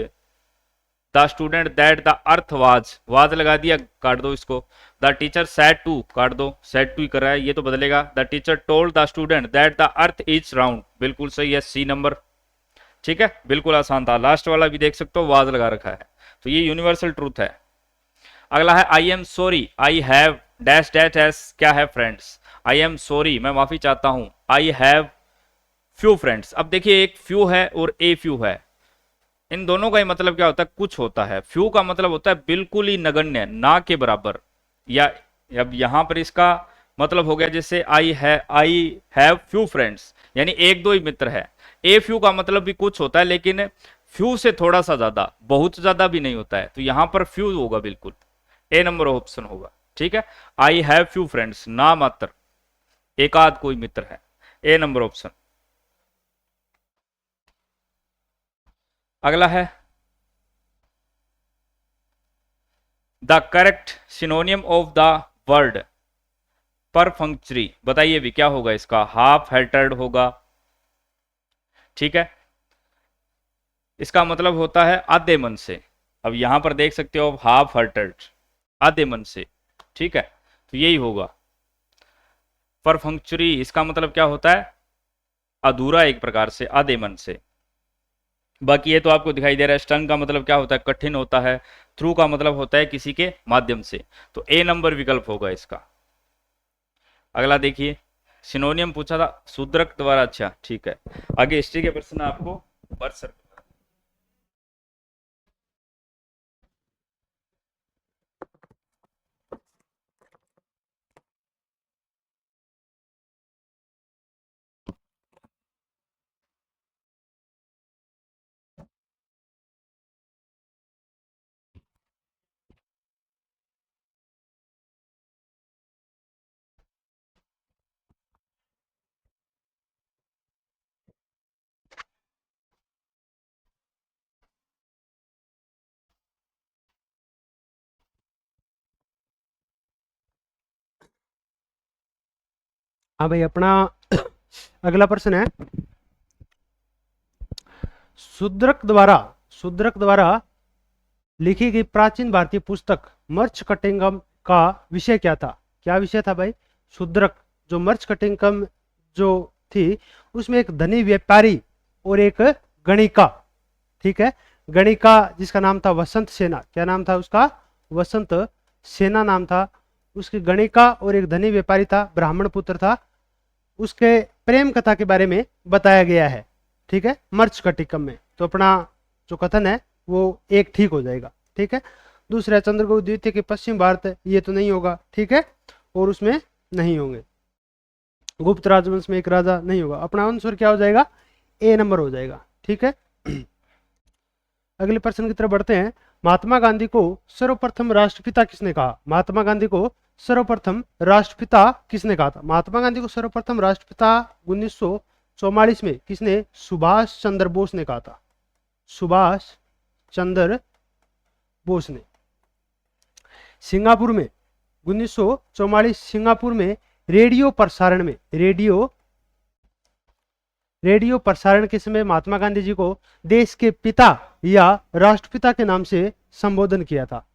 the student that the earth was लगा दिया, काट दो इसको। द टीचर सेड टू, काट दो, सेड टू ही कर रहा है, ये तो बदलेगा। The teacher told the student that the earth is round, बिल्कुल सही है, सी नंबर, ठीक है, बिल्कुल आसान था। लास्ट वाला भी देख सकते हो वाज लगा रखा है, तो ये यूनिवर्सल ट्रूथ है। अगला है I am sorry I have dash dash S, क्या है फ्रेंड्स, आई एम सॉरी मैं माफी चाहता हूं, आई हैव फ्यू फ्रेंड्स। अब देखिए एक फ्यू है और ए फ्यू है, इन दोनों का ही मतलब क्या होता है कुछ होता है। फ्यू का मतलब होता है बिल्कुल ही नगण्य, ना के बराबर, या अब यहां पर इसका मतलब हो गया जैसे आई हैव फ्यू फ्रेंड्स, यानी एक दो ही मित्र है। ए फ्यू का मतलब भी कुछ होता है, लेकिन फ्यू से थोड़ा सा ज्यादा, बहुत ज्यादा भी नहीं होता है, तो यहां पर फ्यू होगा, बिल्कुल ए नंबर ऑप्शन होगा, ठीक है। आई हैव फ्यू फ्रेंड्स, ना मात्र एक आध कोई मित्र है, ए नंबर ऑप्शन। अगला है the correct synonym of the word perfunctory, बताइए भी क्या होगा इसका, हाफ हार्टेड होगा, ठीक है, इसका मतलब होता है आधे मन से। अब यहां पर देख सकते हो हाफ हार्टेड, आधे मन से, ठीक है, तो यही होगा। परफंक्चरी इसका मतलब क्या होता है अधूरा, एक प्रकार से आधे मन से। बाकी ये तो आपको दिखाई दे रहा है। स्टन का मतलब क्या होता है कठिन होता है, थ्रू का मतलब होता है किसी के माध्यम से, तो ए नंबर विकल्प होगा इसका। अगला देखिए सिनोनियम पूछा था शूद्रक द्वारा, अच्छा ठीक है। आगे हिस्ट्री के प्रश्न आपको बर्थ हाँ भाई, अपना अगला प्रश्न है शूद्रक द्वारा लिखी गई प्राचीन भारतीय पुस्तक मर्चकटिंगम का विषय क्या था। क्या विषय था भाई, शूद्रक जो मर्चकटिंगम जो थी उसमें एक धनी व्यापारी और एक गणिका, ठीक है, गणिका जिसका नाम था वसंत सेना, क्या नाम था उसका, वसंत सेना नाम था उसकी गणिका, और एक धनी व्यापारी था, ब्राह्मण पुत्र था, उसके प्रेम कथा के बारे में बताया गया है, ठीक है, मर्चकटिकम में। तो अपना जो कथन है वो एक ठीक हो जाएगा, ठीक है। दूसरा चंद्रगुप्त द्वितीय के पश्चिम भारत, ये तो नहीं होगा, ठीक है, और उसमें नहीं होंगे। गुप्त राजवंश में एक राजा नहीं होगा, अपना आंसर क्या हो जाएगा, ए नंबर हो जाएगा, ठीक है। अगले प्रश्न की तरफ बढ़ते हैं। महात्मा गांधी को सर्वप्रथम राष्ट्रपिता किसने कहा। महात्मा गांधी को सर्वप्रथम राष्ट्रपिता किसने कहा था। महात्मा गांधी को सर्वप्रथम राष्ट्रपिता 1944 में किसने, सुभाष चंद्र बोस ने कहा था, सुभाष चंद्र बोस ने। सिंगापुर में 1944 सिंगापुर में रेडियो प्रसारण के समय महात्मा गांधी जी को देश के पिता या राष्ट्रपिता के नाम से संबोधन किया था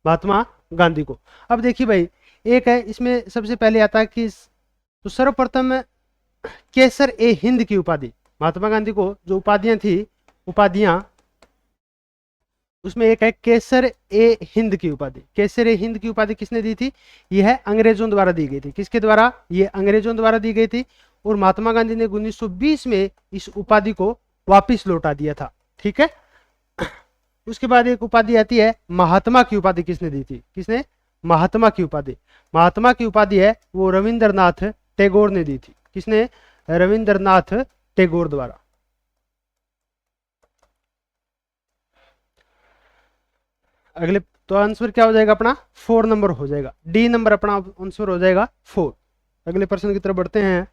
महात्मा गांधी को। अब देखिए भाई, एक है, इसमें सबसे पहले आता है कि तो सर्वप्रथम केसर ए हिंद की उपाधि, महात्मा गांधी को जो उपाधियां थी, उपाधियां, उसमें एक है केसर ए हिंद की उपाधि। केसर ए हिंद की उपाधि किसने दी थी? यह है अंग्रेजों द्वारा दी गई थी। किसके द्वारा? ये अंग्रेजों द्वारा दी गई थी। और महात्मा गांधी ने 1920 में इस उपाधि को वापिस लौटा दिया था। ठीक है। उसके बाद एक उपाधि आती है महात्मा की उपाधि। किसने दी थी? किसने? महात्मा की उपाधि। महात्मा की उपाधि है वो रविंद्रनाथ टैगोर ने दी थी। किसने? रविंद्रनाथ टैगोर द्वारा। अगले तो आंसर क्या हो जाएगा अपना? 4 नंबर हो जाएगा। डी नंबर अपना आंसर हो जाएगा 4। अगले प्रश्न की तरफ बढ़ते हैं।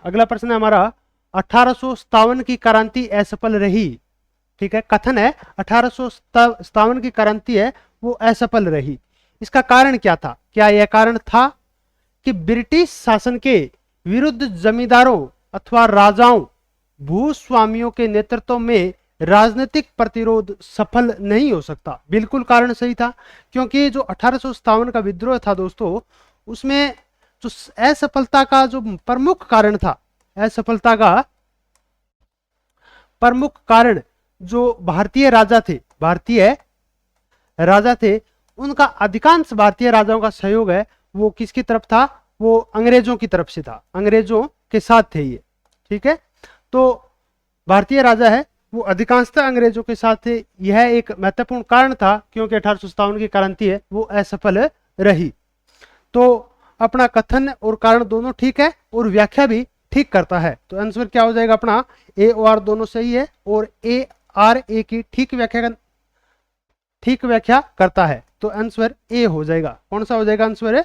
अगला प्रश्न है हमारा 1857 की क्रांति असफल रही। ठीक है, कथन है 1857 की क्रांति है वो असफल रही। इसका कारण क्या था? क्या यह कारण था कि ब्रिटिश शासन के विरुद्ध जमींदारों अथवा राजाओं, भूस्वामियों के नेतृत्व में राजनीतिक प्रतिरोध सफल नहीं हो सकता? बिल्कुल कारण सही था, क्योंकि जो 1857 का विद्रोह था दोस्तों, उसमें जो असफलता का जो प्रमुख कारण था, असफलता का प्रमुख कारण जो भारतीय राजा थे, उनका अधिकांश भारतीय राजाओं का सहयोग है वो किसकी तरफ था? वो अंग्रेजों की तरफ से था, अंग्रेजों के साथ थे ये। ठीक है, तो भारतीय राजा है वो अधिकांशतः अंग्रेजों के साथ थे। यह एक महत्वपूर्ण कारण था, क्योंकि 1857 की क्रांति है वो असफल रही। तो अपना कथन और कारण दोनों ठीक है और व्याख्या भी ठीक करता है। तो आंसर क्या हो जाएगा अपना? ए और आर दोनों सही है और ए आर ए की ठीक व्याख्या करता है। तो आंसर ए हो जाएगा। कौन सा हो जाएगा आंसर?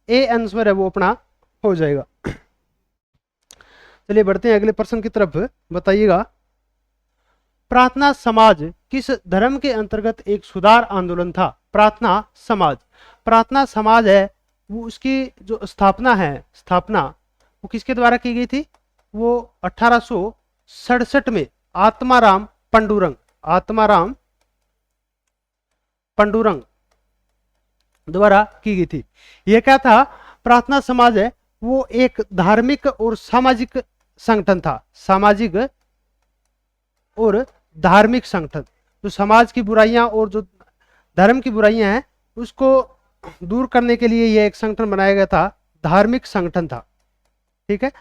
ए आंसर है वो अपना हो जाएगा। चलिए बढ़ते हैं अगले प्रश्न की तरफ। बताइएगा, प्रार्थना समाज किस धर्म के अंतर्गत एक सुधार आंदोलन था? प्रार्थना समाज है वो, उसकी जो स्थापना वो किसके द्वारा की गई थी? वो 1867 में आत्माराम पंडुरंग द्वारा की गई थी। यह क्या था? प्रार्थना समाज है वो एक धार्मिक और सामाजिक संगठन था। सामाजिक और धार्मिक संगठन, जो समाज की बुराइयां और जो धर्म की बुराइयां हैं उसको दूर करने के लिए यह एक संगठन बनाया गया था, धार्मिक संगठन था। ठीक है,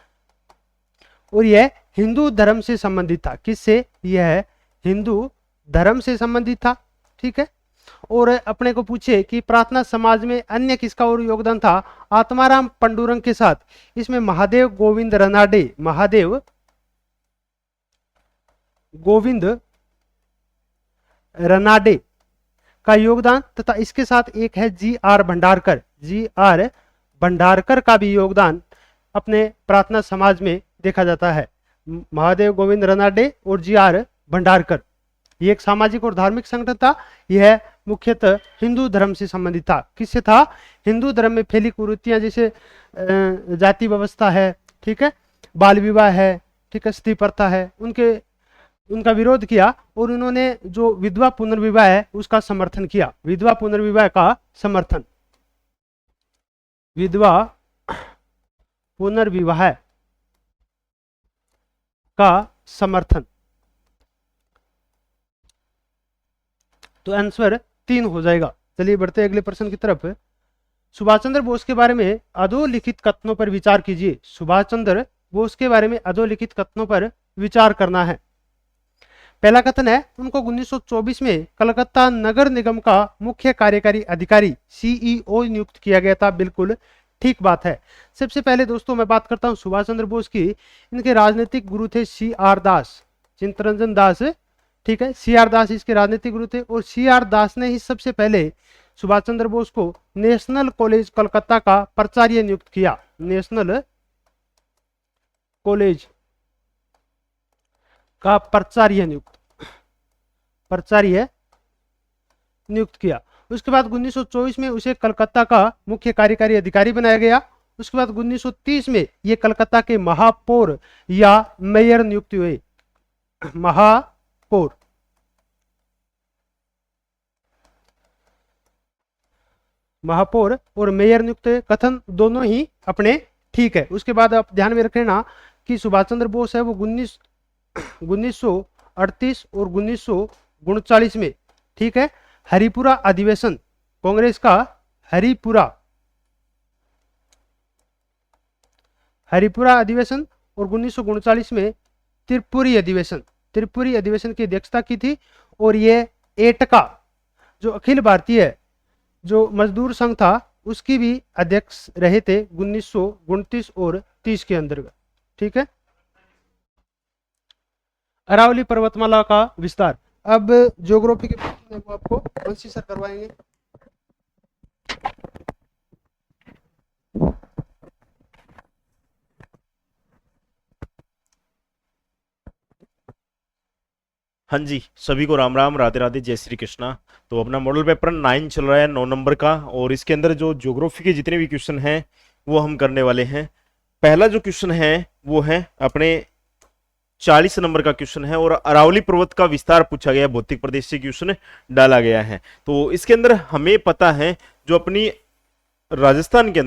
और यह हिंदू धर्म से संबंधित था। किससे? यह हिंदू धर्म से संबंधित था। ठीक है, और अपने को पूछे कि प्रार्थना समाज में अन्य किसका और योगदान था? आत्माराम पंडुरंग के साथ इसमें महादेव गोविंद रनाडे का योगदान, तथा इसके साथ एक है जी आर भंडारकर का भी योगदान अपने प्रार्थना समाज में देखा जाता है। महादेव गोविंद रनाडे और जी आर भंडारकर, ये एक सामाजिक और धार्मिक संगठन था। यह मुख्यतः हिंदू धर्म से संबंधित था। किससे था? हिंदू धर्म में फैली कुरीतियां, जैसे जाति व्यवस्था है, ठीक है, बाल विवाह है, ठीक है, स्त्री प्रथा है, उनका विरोध किया और उन्होंने जो विधवा पुनर्विवाह है उसका समर्थन किया। विधवा पुनर्विवाह का समर्थन, विधवा पुनर्विवाह का समर्थन। तो आंसर 3 हो जाएगा। चलिए बढ़ते हैं अगले प्रश्न की तरफ। सुभाष चंद्र बोस के बारे में अधोलिखित कथनों पर विचार कीजिए। सुभाष चंद्र बोस के बारे में अधोलिखित कथनों पर विचार करना है। पहला कथन है, उनको 1924 में कलकत्ता नगर निगम का मुख्य कार्यकारी अधिकारी सीईओ नियुक्त किया गया था। बिल्कुल ठीक बात है। सबसे पहले दोस्तों मैं बात करता हूं सुभाष चंद्र बोस की। इनके राजनीतिक गुरु थे CR दास, चित्तरंजन दास, ठीक है, CR दास इसके राजनीतिक गुरु थे और CR दास ने ही सबसे पहले सुभाष चंद्र बोस को नेशनल कॉलेज कलकत्ता का प्राचार्य नियुक्त किया। नेशनल कॉलेज का प्राचार्य नियुक्त किया। उसके बाद 1924 में उसे कलकत्ता का मुख्य कार्यकारी अधिकारी बनाया गया। उसके बाद 1930 में ये कलकत्ता के महापौर या मेयर नियुक्त हुए। महापौर, महापौर और मेयर नियुक्त कथन दोनों ही अपने ठीक है। उसके बाद आप ध्यान में रखना कि सुभाष चंद्र बोस है वो 1938 और 1939 में, ठीक है, हरिपुरा अधिवेशन, कांग्रेस का हरिपुरा अधिवेशन और 1939 में त्रिपुरी अधिवेशन की अध्यक्षता की थी। और ये एटका जो अखिल भारतीय जो मजदूर संघ था उसकी भी अध्यक्ष रहे थे 1929 और 30 के अंतर्गत, ठीक है। अरावली पर्वतमाला का विस्तार, अब ज्योग्राफी के प्रश्न है वो आपको वंशी सर करवाएंगे। हाँ जी, सभी को राम राम, राधे राधे, जय श्री कृष्णा। तो अपना मॉडल पेपर 9 चल रहा है, 9 नंबर का, और इसके अंदर जो ज्योग्राफी के जितने भी क्वेश्चन हैं वो हम करने वाले हैं। पहला जो क्वेश्चन है वो है अपने 40 नंबर का क्वेश्चन है, और अरावली पर्वत का विस्तार पूछा गया, भौतिक प्रदेश से क्वेश्चन डाला गया है। तो इसके अंदर हमें पता है जो अपनी राजस्थान के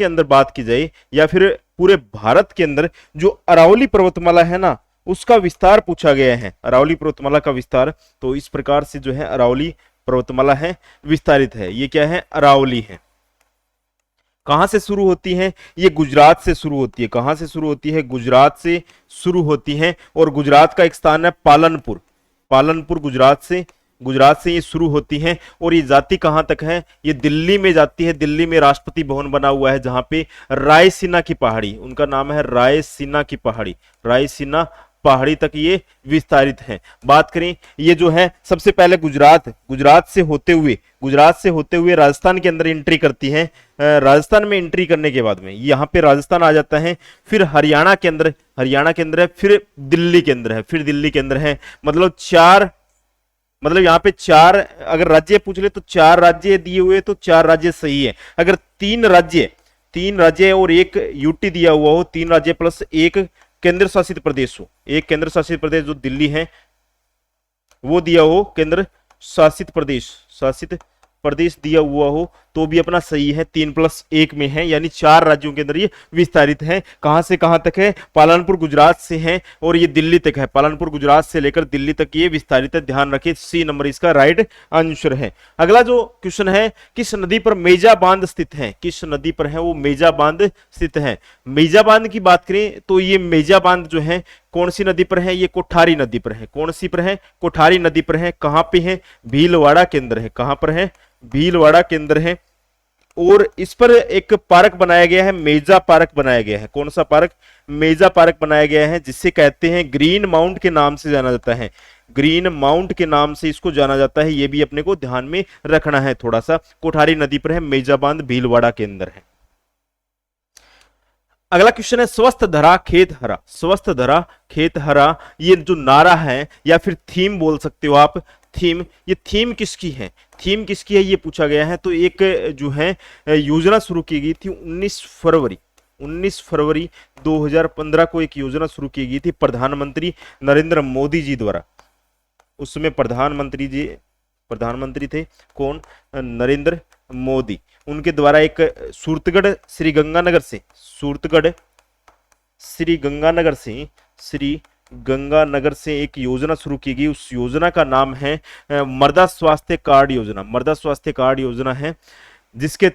अंदर बात की जाए या फिर पूरे भारत के अंदर जो अरावली पर्वतमाला है ना उसका विस्तार पूछा गया है, अरावली पर्वतमाला का विस्तार। तो इस प्रकार से जो है अरावली पर्वतमाला है विस्तारित है। ये क्या है? अरावली है। कहां से शुरू होती है? ये गुजरात से शुरू होती है। कहां से शुरू होती है? गुजरात से शुरू होती है, और गुजरात का एक स्थान है पालनपुर। पालनपुर गुजरात से ये शुरू होती है, और ये जाती कहां तक है? ये दिल्ली में जाती है। दिल्ली में राष्ट्रपति भवन बना हुआ है जहां पे रायसीना की पहाड़ी, उनका नाम है रायसीना की पहाड़ी, रायसीना पहाड़ी तक ये विस्तारित है। बात करें ये जो है सबसे पहले गुजरात से होते हुए राजस्थान के अंदर एंट्री करती है। राजस्थान में एंट्री करने के बाद में यहाँ पे राजस्थान आ जाता है, फिर हरियाणा के अंदर है, फिर दिल्ली के अंदर है। मतलब यहाँ पे 4 अगर राज्य पूछ ले तो 4 राज्य दिए हुए, तो 4 राज्य सही है। अगर 3 राज्य और एक यूटी दिया हुआ हो, 3 राज्य प्लस एक केंद्र शासित प्रदेश हो, एक केंद्र शासित प्रदेश जो दिल्ली है वो दिया हो, केंद्र शासित प्रदेश दिया हुआ हो, तो भी अपना सही है, 3+1 में है, यानी 4 राज्यों के अंदर ये विस्तारित है। कहां से कहां तक है? पालनपुर गुजरात से है और ये दिल्ली तक है। पालनपुर गुजरात से लेकर दिल्ली तक ये विस्तारित है। ध्यान रखिए, सी नंबर इसका राइट आंसर है। अगला जो क्वेश्चन है, किस नदी पर मेजा बांध स्थित है? किस नदी पर है वो मेजा बांध स्थित है? मेजा बांध की बात करें तो ये मेजा बांध जो है कौन सी नदी पर है? ये कोठारी नदी पर है। कौन सी पर है? कोठारी नदी पर है। कहां पे है? भीलवाड़ा के अंदर है। कहां पर है? भीलवाड़ा के अंदर है। और इस पर एक पार्क बनाया गया है, मेजा पार्क बनाया गया है। कौन सा पार्क? मेजा पार्क बनाया गया है, जिससे कहते हैं ग्रीन माउंट के नाम से जाना जाता है। ग्रीन माउंट के नाम से इसको जाना जाता है। ये भी अपने को ध्यान में रखना है थोड़ा सा। कोठारी नदी पर है, मेजा बांध भीलवाड़ा के अंदर है। अगला क्वेश्चन है स्वस्थ धरा खेत हरा। स्वस्थ धरा खेत हरा, ये जो नारा है या फिर थीम बोल सकते हो आप, थीम, ये थीम किसकी है? थीम किसकी है ये पूछा गया है। तो एक जो है योजना शुरू की गई थी 19 फरवरी 2015 को एक योजना शुरू की गई थी प्रधानमंत्री नरेंद्र मोदी जी द्वारा। उसमें प्रधानमंत्री थे कौन? नरेंद्र मोदी। उनके द्वारा एक सूरतगढ़ श्री गंगानगर से एक योजना शुरू की गई। उस योजना का नाम है मृदा स्वास्थ्य कार्ड योजना। मृदा स्वास्थ्य कार्ड योजना है, जिसके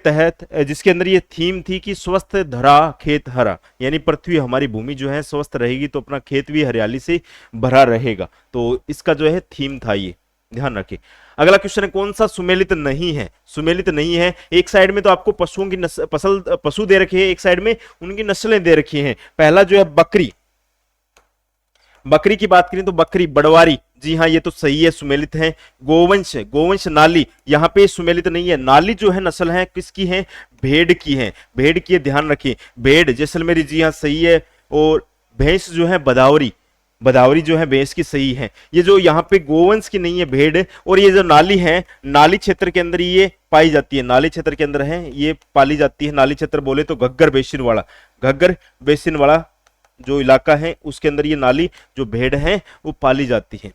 अंदर ये थीम थी कि स्वस्थ धरा खेत हरा, यानी पृथ्वी, हमारी भूमि जो है स्वस्थ रहेगी तो अपना खेत भी हरियाली से भरा रहेगा। तो इसका जो है थीम था ये, ध्यान रखिए। अगला क्वेश्चन है कौन सा सुमेलित नहीं है? सुमेलित नहीं है, एक साइड में तो आपको पशुओं की पशु दे रखे हैं, एक साइड में उनकी नस्लें दे रखी हैं। पहला जो है बकरी की बात करें तो बकरी बड़वारी, जी हाँ ये तो सही है, सुमेलित है। गोवंश नाली, यहाँ पे सुमेलित नहीं है। नाली जो है नस्ल है किसकी है? भेड़ की है। भेड़ की है, ध्यान रखिए। भेड़ जैसलमेरी, जी हाँ सही है। और भैंस जो है बदावरी जो है भैंस की, सही है। ये जो यहाँ पे गोवंश की नहीं है, भेड़। और ये जो नाली है, नाली क्षेत्र के अंदर ये पाई जाती है, नाली क्षेत्र के अंदर है ये पाली जाती है। नाली क्षेत्र बोले तो घग्गर बेसिन वाला जो इलाका है उसके अंदर ये नाली जो भेड़ है वो पाली जाती है।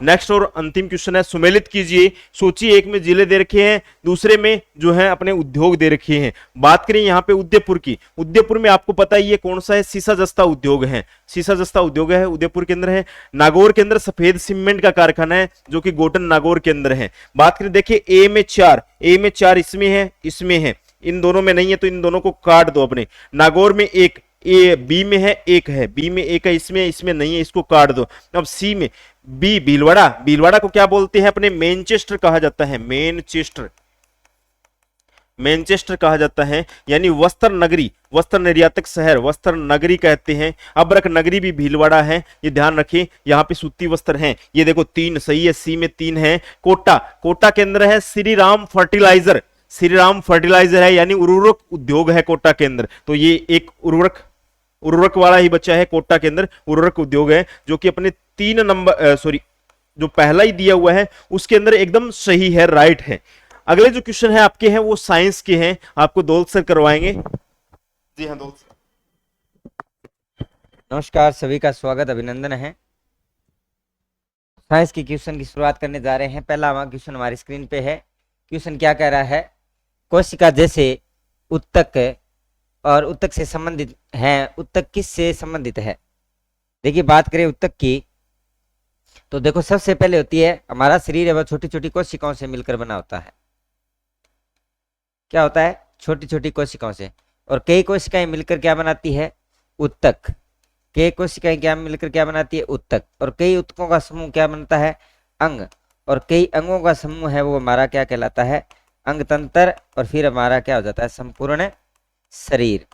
नेक्स्ट और अंतिम क्वेश्चन है, सुमेलित कीजिए। सोचिए, एक में जिले दे रखे हैं, दूसरे में जो है अपने उद्योग दे रखे हैं। बात करें यहाँ पे उदयपुर की, उदयपुर में आपको पता ही है कौन सा है, सीसा जस्ता उद्योग है, सीसा जस्ता उद्योग है उदयपुर के अंदर है। नागौर के अंदर सफेद सीमेंट का कारखाना है जो कि गोटन नागौर के अंदर है। बात करें, देखिए ए में 4 इसमें है, इसमें है, इन दोनों में नहीं है तो इन दोनों को काट दो अपने। नागौर में एक, ए बी में है, एक है, बी में एक है, इसमें नहीं है, इसको काट दो। अब सी में बी, भीलवाड़ा, भीलवाड़ा को क्या बोलते हैं अपने, मैनचेस्टर कहा जाता है, मैनचेस्टर, मैनचेस्टर कहा जाता है, यानी वस्त्र नगरी, वस्त्र निर्यातक शहर, वस्त्र नगरी कहते हैं। अब्रक नगरी भी भीलवाड़ा है, ये ध्यान रखें, यहाँ पे सूती वस्त्र हैं। ये देखो 3 सही है, सी में 3 है। कोटा, कोटा के अंदर है श्री राम फर्टिलाइजर, श्री राम फर्टिलाइजर है, यानी उर्वरक उद्योग है कोटा के अंदर। तो ये एक उर्वरक वाला ही बच्चा है, कोटा के अंदर उर्वरक उद्योग है, जो कि अपने 3 नंबर जो पहला ही दिया हुआ है उसके अंदर एकदम सही है, राइट है। अगले जो क्वेश्चन है आपके हैं वो साइंस के हैं, आपको दौलत सर करवाएंगे। जी हाँ दौलत सर। नमस्कार, सभी का स्वागत अभिनंदन है। साइंस की क्वेश्चन की शुरुआत करने जा रहे हैं। पहला क्वेश्चन हमारी स्क्रीन पे है। क्वेश्चन क्या कह रहा है, कोशिका जैसे उत्तक और उत्तक से संबंधित हैं, उत्तक किस से संबंधित है। देखिए बात करें उत्तक की तो देखो सबसे पहले होती है हमारा शरीर है, वह छोटी छोटी कोशिकाओं से मिलकर बना होता है। क्या होता है, छोटी छोटी कोशिकाओं से, और कई कोशिकाएं मिलकर क्या बनाती है, उत्तक। कई कोशिकाएं क्या मिलकर क्या बनाती है, उत्तक। और कई उत्तकों का समूह क्या बनता है, अंग। और कई अंगों का समूह है वो हमारा क्या कहलाता है, अंग तंत्र। और फिर हमारा क्या हो जाता है, संपूर्ण शरीर।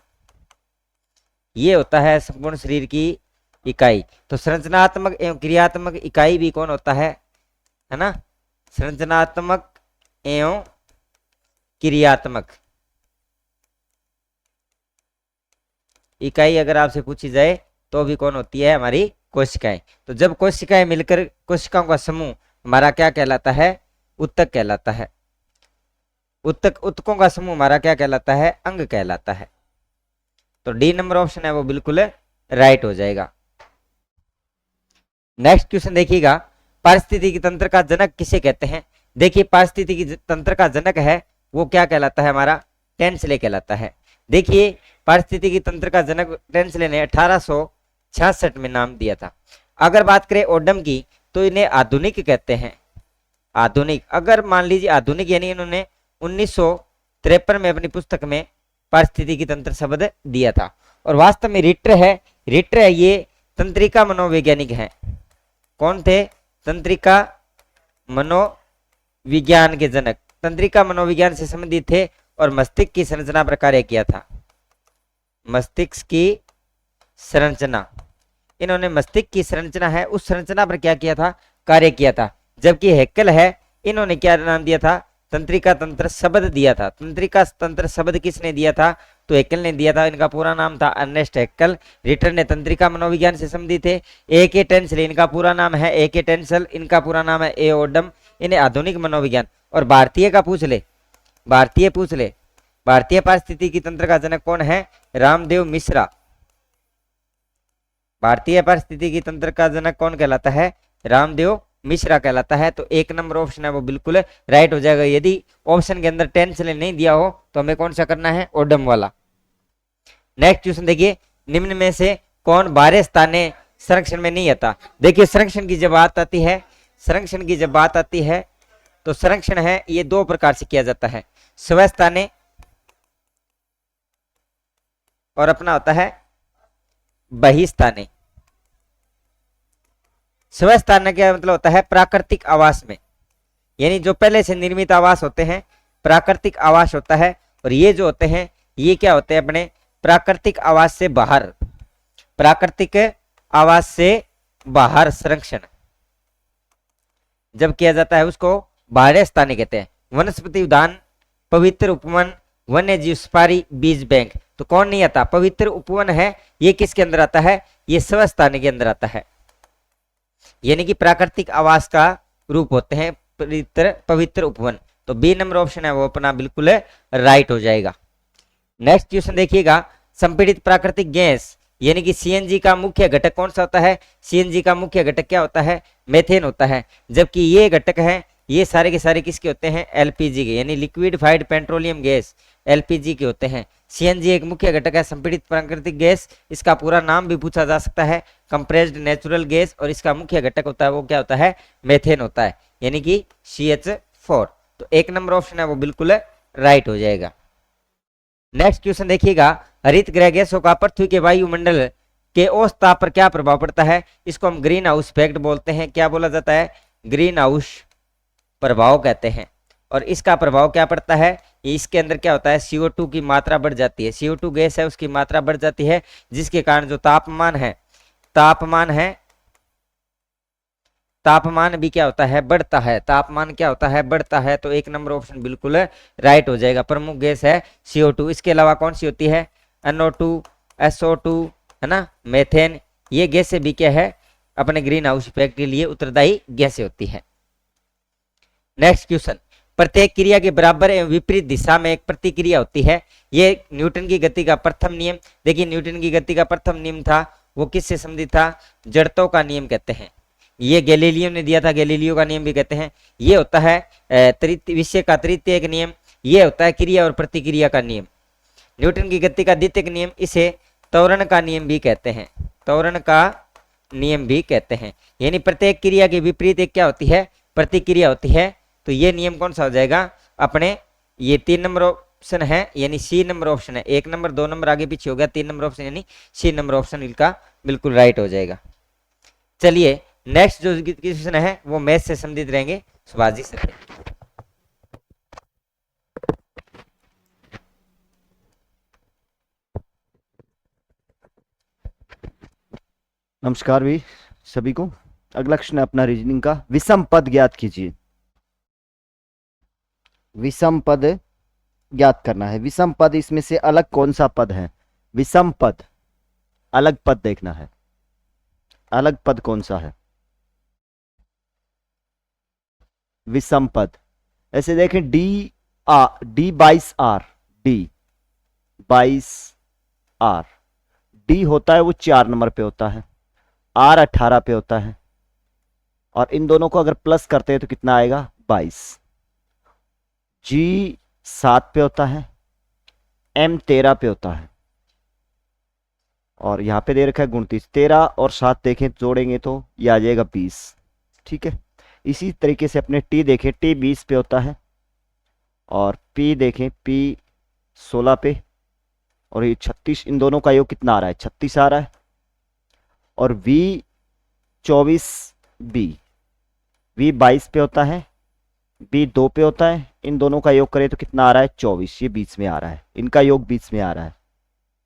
ये होता है संपूर्ण शरीर की इकाई। तो संरचनात्मक एवं क्रियात्मक इकाई भी कौन होता है ना, संरचनात्मक एवं क्रियात्मक इकाई अगर आपसे पूछी जाए तो भी कौन होती है, हमारी कोशिकाएं। तो जब कोशिकाएं मिलकर, कोशिकाओं का समूह हमारा क्या कहलाता है, उत्तक कहलाता है। उत्तकों का समूह हमारा क्या कहलाता है, अंग कहलाता है। तो डी नंबर ऑप्शन है वो बिल्कुल राइट हो जाएगा। नेक्स्ट क्वेश्चन देखिएगा, पारिस्थितिकी तंत्र का जनक किसे कहते हैं। देखिए पारिस्थितिकी तंत्र का जनक है वो क्या कहलाता है, हमारा टेंसले कहलाता है। देखिए पारिस्थितिकी तंत्र का जनक टेंसले ने 1866 में नाम दिया था। अगर बात करें ओडम की तो इन्हें आधुनिक कहते हैं, आधुनिक। अगर मान लीजिए आधुनिक यानी इन्होंने 1953 में अपनी पुस्तक में पारिस्थितिकी तंत्र शब्द दिया था। और वास्तव में रिटर है ये तंत्रिका मनोवैज्ञानिक हैं। कौन थे, तंत्रिका मनोविज्ञान के जनक, तंत्रिका मनोविज्ञान से संबंधित थे और मस्तिष्क की संरचना पर कार्य किया था। मस्तिष्क की संरचना, इन्होंने मस्तिष्क की संरचना है उस संरचना पर क्या किया था, कार्य किया था। जबकि हैकेल है, इन्होंने क्या नाम दिया था, तंत्रिका तंत्र शब्द दिया था। तंत्रिका तंत्र शब्द किसने दिया था, तो हैकेल ने दिया था। इनका पूरा नाम था अर्नेस्ट हैकेल। रिटर ने तंत्रिका मनोविज्ञान से संबंधित थे। ए.के. टेंसल इनका पूरा नाम है, ए.के. टेंसल। इनका पूरा नाम है ए. ओडम। इन्हें आधुनिक मनोविज्ञान। और भारतीय का पूछ ले, भारतीय पूछ ले, भारतीय पारिस्थितिकी तंत्र का जनक कौन है, रामदेव मिश्रा। भारतीय पारिस्थितिकी तंत्र का जनक कौन कहलाता है, रामदेव मिश्रा कहलाता है। तो 1 नंबर ऑप्शन है वो बिल्कुल राइट हो जाएगा। यदि ऑप्शन के अंदर टेंसल नहीं दिया हो तो हमें कौन सा करना है, ओडम वाला। नेक्स्ट क्वेश्चन देखिए, निम्न में से कौन बाहरी स्थानीय संरक्षण में नहीं आता। देखिए संरक्षण की जब बात आती है, संरक्षण की जब बात आती है तो संरक्षण है ये 2 प्रकार से किया जाता है, स्वस्थानीय और अपना होता है बहिस्थानीय। स्वस्थानीय क्या मतलब होता है, प्राकृतिक आवास में, यानी जो पहले से निर्मित आवास होते हैं, प्राकृतिक आवास होता है। और ये जो होते हैं ये क्या होते हैं, अपने प्राकृतिक आवास से बाहर, प्राकृतिक आवास से बाहर संरक्षण जब किया जाता है उसको बाहरी स्थानीय कहते हैं। वनस्पति उद्यान, पवित्र उपवन, वन्य जीव सफारी, बीज बैंक। तो कौन नहीं आता, पवित्र उपवन है, ये किसके अंदर आता है, ये स्वस्थानीय के अंदर आता है, यानी कि प्राकृतिक आवास का रूप होते हैं पवित्र उपवन। तो बी नंबर ऑप्शन है वो अपना बिल्कुल राइट हो जाएगा। नेक्स्ट क्वेश्चन देखिएगा, संपीड़ित प्राकृतिक गैस यानी कि सीएनजी का मुख्य घटक कौन सा होता है? सीएनजी का मुख्य घटक क्या होता है? मेथेन होता है। जबकि ये घटक है, ये सारे के सारे किसके होते हैं? एलपीजी के, यानी लिक्विडिफाइड पेट्रोलियम गैस, एलपीजी के होते हैं। सीएनजी एक मुख्य घटक है, संपीड़ित प्राकृतिक गैस। इसका पूरा नाम भी पूछा जा सकता है, कंप्रेस्ड नेचुरल गैस। और इसका मुख्य घटक होता है वो क्या होता है? मेथेन होता है, यानी कि CH4। तो 1 नंबर ऑप्शन है वो बिल्कुल राइट हो जाएगा। नेक्स्ट क्वेश्चन देखिएगा, हरित गृह गैसों का पृथ्वी के वायुमंडल के औसत ताप पर क्या प्रभाव पड़ता है? इसको हम ग्रीन हाउस इफेक्ट बोलते हैं। क्या बोला जाता है? ग्रीन हाउस प्रभाव कहते हैं। और इसका प्रभाव क्या पड़ता है? इसके अंदर क्या होता है? CO2 की मात्रा बढ़ जाती है। CO2 गैस है, उसकी मात्रा बढ़ जाती है, जिसके कारण जो तापमान भी क्या होता है? बढ़ता है। तापमान क्या होता है? बढ़ता है। तो 1 नंबर ऑप्शन बिल्कुल राइट हो जाएगा। प्रमुख गैस है CO2। इसके अलावा कौन सी होती है? NO2, SO2, है ना, मेथेन। ये गैसें भी क्या है? अपने ग्रीन हाउस इफेक्ट के लिए उत्तरदायी गैसें होती है। नेक्स्ट क्वेश्चन, प्रत्येक क्रिया के बराबर एवं विपरीत दिशा में एक प्रतिक्रिया होती है। ये न्यूटन की गति का प्रथम नियम। देखिए, न्यूटन की गति का प्रथम नियम था वो किससे संबंधित था? जड़त्व का नियम कहते हैं। ये गैलीलियो ने दिया था, गैलीलियो का नियम भी कहते हैं। ये होता है विषय का तृतीयक नियम। ये होता है क्रिया और प्रतिक्रिया का नियम। न्यूटन की गति का द्वितीयक नियम, इसे त्वरण का नियम भी कहते हैं। त्वरण का नियम भी कहते हैं। यानी प्रत्येक क्रिया के विपरीत एक क्या होती है? प्रतिक्रिया होती है। तो ये नियम कौन सा हो जाएगा? अपने ये 3 नंबर ऑप्शन है, यानी C नंबर ऑप्शन है। 1 नंबर 2 नंबर आगे पीछे हो गया, 3 नंबर ऑप्शन यानी C नंबर ऑप्शन इनका बिल्कुल राइट हो जाएगा। चलिए नेक्स्ट जो क्वेश्चन है वो मैथ से संबंधित रहेंगे। सुभाष जी सर, नमस्कार भी सभी को। अगला क्वेश्चन है अपना रीजनिंग का, विषम पद ज्ञात कीजिए। विषम पद ज्ञात करना है। विषम पद, इसमें से अलग कौन सा पद है? विषम पद, अलग पद देखना है। अलग पद कौन सा है? विषम पद ऐसे देखें, D22R, D22R, D होता है वो 4 नंबर पे होता है, R 18 पे होता है, और इन दोनों को अगर प्लस करते हैं तो कितना आएगा? 22। G 7 पे होता है, M 13 पे होता है, और यहां पे दे रखा है 29। 13 और 7 देखें जोड़ेंगे तो ये आ जाएगा 20। ठीक है। इसी तरीके से अपने T देखें, T 20 पे होता है, और P देखें, P 16 पे, और ये 36। इन दोनों का योग कितना आ रहा है? 36 आ रहा है। और V 24B, V 22 पे होता है, B 2 पे होता है। इन दोनों का योग करें तो कितना आ रहा है? 24। ये बीच में आ रहा है, इनका योग बीच में आ रहा है,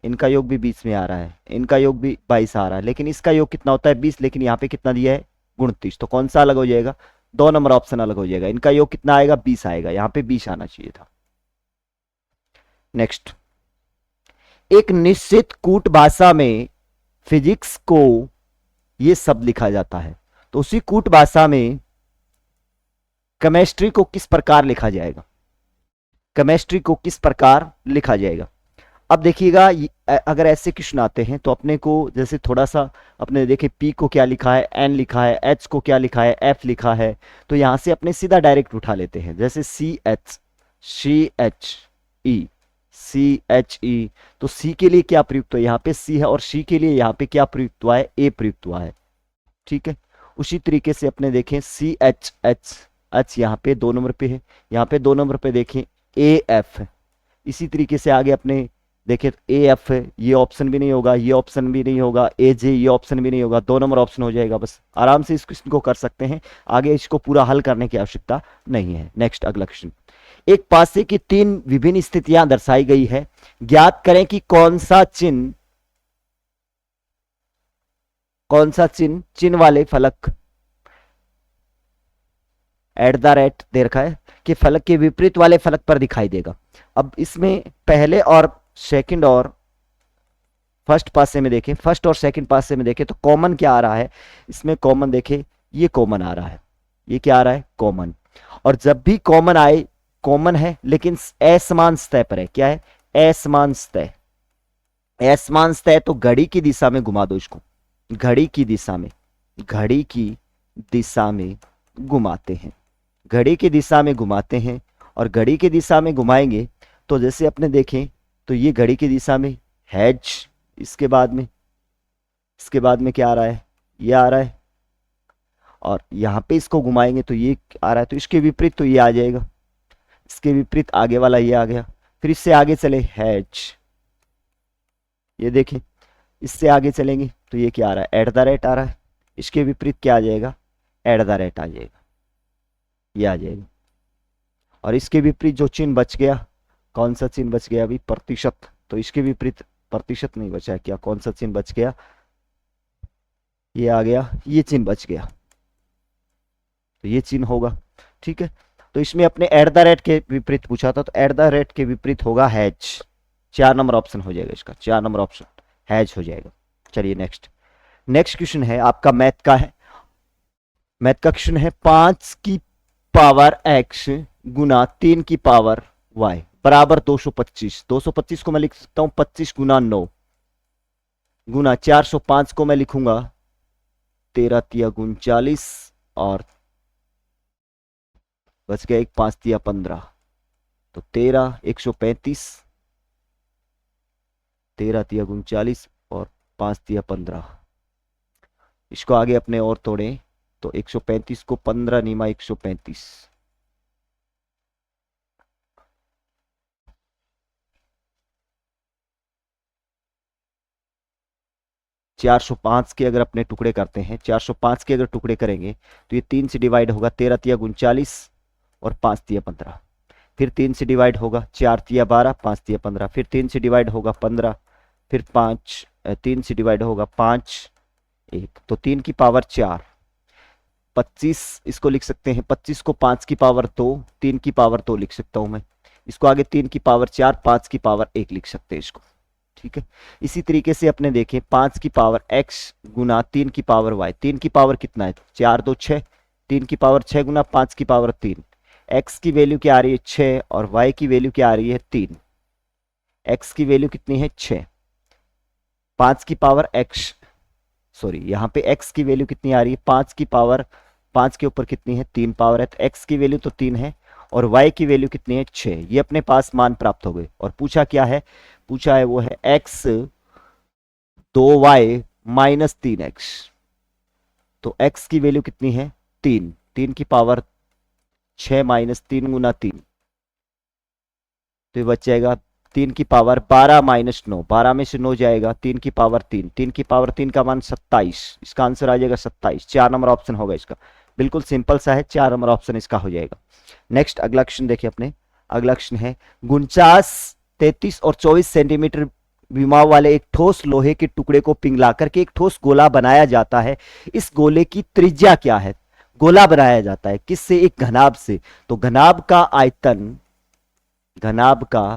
इनका योग भी बीच में आ रहा है, इनका योग भी 22 आ रहा है, लेकिन इसका योग कितना होता है? 20। लेकिन यहाँ पे कितना दिया है? 29। तो कौन सा अलग हो जाएगा? 2 नंबर ऑप्शन अलग हो जाएगा। इनका योग कितना आएगा? 20 आएगा। यहाँ पे 20 आना चाहिए था। नेक्स्ट, एक निश्चित कूट भाषा में फिजिक्स को ये शब्द लिखा जाता है, तो उसी कूट भाषा में केमिस्ट्री को किस प्रकार लिखा जाएगा? केमिस्ट्री को किस प्रकार लिखा जाएगा? अब देखिएगा, अगर ऐसे क्वेश्चन आते हैं तो अपने को जैसे थोड़ा सा अपने देखे, P को क्या लिखा है, N लिखा है, H को क्या लिखा है, F लिखा है, तो यहां से अपने सीधा डायरेक्ट उठा लेते हैं। जैसे CH, CHE, CHE, तो C के लिए क्या प्रयुक्त हुआ? यहाँ पे C है, और C के लिए यहाँ पे क्या प्रयुक्त हुआ है? A प्रयुक्त हुआ है। ठीक है। उसी तरीके से अपने देखें CHH, H यहाँ पे 2 नंबर पे है, यहाँ पे 2 नंबर पे देखें AF है। इसी तरीके से आगे अपने देखें AF है, ये ऑप्शन भी नहीं होगा, ये ऑप्शन भी नहीं होगा, AJ ये ऑप्शन भी नहीं होगा, 2 नंबर ऑप्शन हो जाएगा। बस आराम से इस क्वेश्चन को कर सकते हैं, आगे इसको पूरा हल करने की आवश्यकता नहीं है। नेक्स्ट अगला क्वेश्चन, एक पासे की 3 विभिन्न स्थितियां दर्शाई गई है, ज्ञात करें कि कौन सा चिन्ह चिन्ह वाले फलक @ दे रखा है कि फलक के विपरीत वाले फलक पर दिखाई देगा। अब इसमें पहले और सेकंड और फर्स्ट पासे में देखें, फर्स्ट और सेकंड पासे में देखें तो कॉमन क्या आ रहा है? इसमें कॉमन देखें, ये कॉमन आ रहा है, ये क्या आ रहा है? कॉमन। और जब भी कॉमन आए, कॉमन है लेकिन असमान सतह पर है। क्या है? असमान सतह, असमांसता है तो घड़ी की दिशा में घुमा दो इसको, घड़ी की दिशा में, घड़ी की दिशा में घुमाते हैं, घड़ी की दिशा में घुमाते हैं। और घड़ी की दिशा में घुमाएंगे तो जैसे अपने देखें तो ये घड़ी की दिशा में हैज, इसके बाद में क्या आ रहा है, ये आ रहा है। और यहाँ पे इसको घुमाएंगे तो ये आ रहा है, तो इसके विपरीत तो ये आ जाएगा, इसके विपरीत आगे वाला ये आ गया। फिर इससे आगे चले हैज, ये देखें इससे आगे चलेंगे तो ये क्या आ रहा है, एट द रेट आ रहा है। इसके विपरीत क्या आ जाएगा, एट द रेट आ जाएगा, ये आ जाएगा। और इसके विपरीत जो चिन्ह बच गया, कौन सा चिन्ह बच गया अभी, प्रतिशत, तो इसके विपरीत प्रतिशत नहीं बचा है क्या, कौन सा चिन्ह बच गया, ये आ गया, ये चिन्ह बच गया, तो ये चिन्ह होगा। ठीक है, तो इसमें अपने एट द रेट के विपरीत पूछा था, तो एट द रेट के विपरीत होगा हैज, 4 नंबर ऑप्शन हो जाएगा इसका, 4 नंबर ऑप्शन हैज हो जाएगा। चलिए नेक्स्ट क्वेश्चन है आपका मैथ का है, मैथ का क्वेश्चन है 5 की पावर x गुना 3 की पावर y बराबर 225। 225 को मैं लिख सकता हूं 25 गुना 9 गुना 405 को मैं लिखूंगा 13 तिया 39 और बच गया 1 5 तिया 15, तो 13 135, 13 तिया 39 और 5 तिया 15। इसको आगे अपने और तोड़ें तो 135 को 15 नीमा 135, $405 के अगर अपने टुकड़े करते हैं, 405 के अगर टुकड़े करेंगे तो ये 3 से डिवाइड होगा, 13 तिया 39 और 5 तिया 15, फिर 3 से डिवाइड होगा, 4 तिया 12 5 तिया 15, फिर 3 से डिवाइड होगा 15, फिर 3 से डिवाइड होगा 5 1, तो 3 की पावर 4, 25 इसको लिख सकते हैं, 25 को 5 की पावर 2, 3 की पावर 2 लिख सकता हूं मैं, इसको आगे 3 की पावर 4 5 की पावर 1 लिख सकते हैं इसको। ठीक है, इसी तरीके से अपने देखें 5 की पावर x गुना 3 की पावर y, 3 की पावर कितना है 4 2 6, 3 की पावर 6 गुना 5 की पावर 3, x की वैल्यू क्या आ रही है 6 और y की वैल्यू क्या आ रही है 3, x की वैल्यू कितनी है 6, 5 की पावर x, सॉरी यहाँ पे x की वैल्यू कितनी आ रही है 5 की पावर 5 के ऊपर कितनी है 3 पावर है, तो x की वैल्यू तो 3 है और y की वैल्यू कितनी है 6। ये अपने पास मान प्राप्त हो गए और पूछा क्या है, पूछा है वो है x 2y माइनस 3x, तो x की वैल्यू कितनी है 3, 3 की पावर 6 माइनस 3 गुना 3, तो ये बच जाएगा 3 की पावर 12 माइनस 9, 12 में से 9 जाएगा, 3 की पावर 3, 3 की पावर 3 का मान 27, इसका आंसर आ जाएगा 27, 4 नंबर ऑप्शन होगा इसका, बिल्कुल सिंपल सा है, 4 नंबर ऑप्शन इसका हो जाएगा। नेक्स्ट अगला क्वेश्चन देखिए अपने, अगला क्वेश्चन है 49 33 और 24 सेंटीमीटर विमाव वाले एक ठोस लोहे के टुकड़े को पिघला करके एक ठोस गोला बनाया जाता है, इस गोले की त्रिज्या क्या है, गोला बनाया जाता है किससे, एक घनाभ से, तो घनाभ का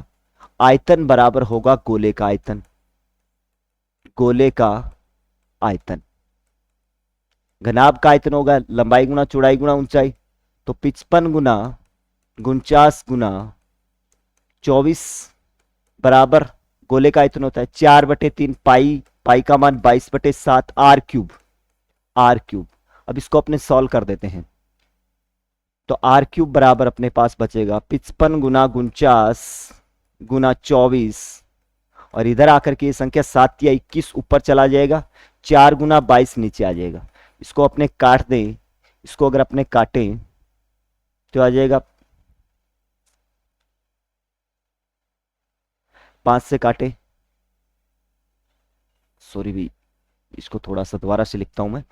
आयतन बराबर होगा गोले का आयतन, गोले का आयतन, घनाभ का आयतन होगा लंबाई गुना चौड़ाई गुना ऊंचाई, तो 55 गुना 49 गुना 24 बराबर गोले का आयतन होता है 4/3 पाई, पाई का मान 22/7 आर क्यूब, आर क्यूब। अब इसको अपने सॉल्व कर देते हैं तो आर क्यूब बराबर अपने पास बचेगा 55 गुना 49 गुना 24 और इधर आकर के ये संख्या 7 या 21 ऊपर चला जाएगा, 4 गुना 22 नीचे आ जाएगा। इसको अपने काट दें, इसको अगर अपने काटें तो आ जाएगा 5 से काटे, सॉरी भी इसको थोड़ा सा दोबारा से लिखता हूं मैं,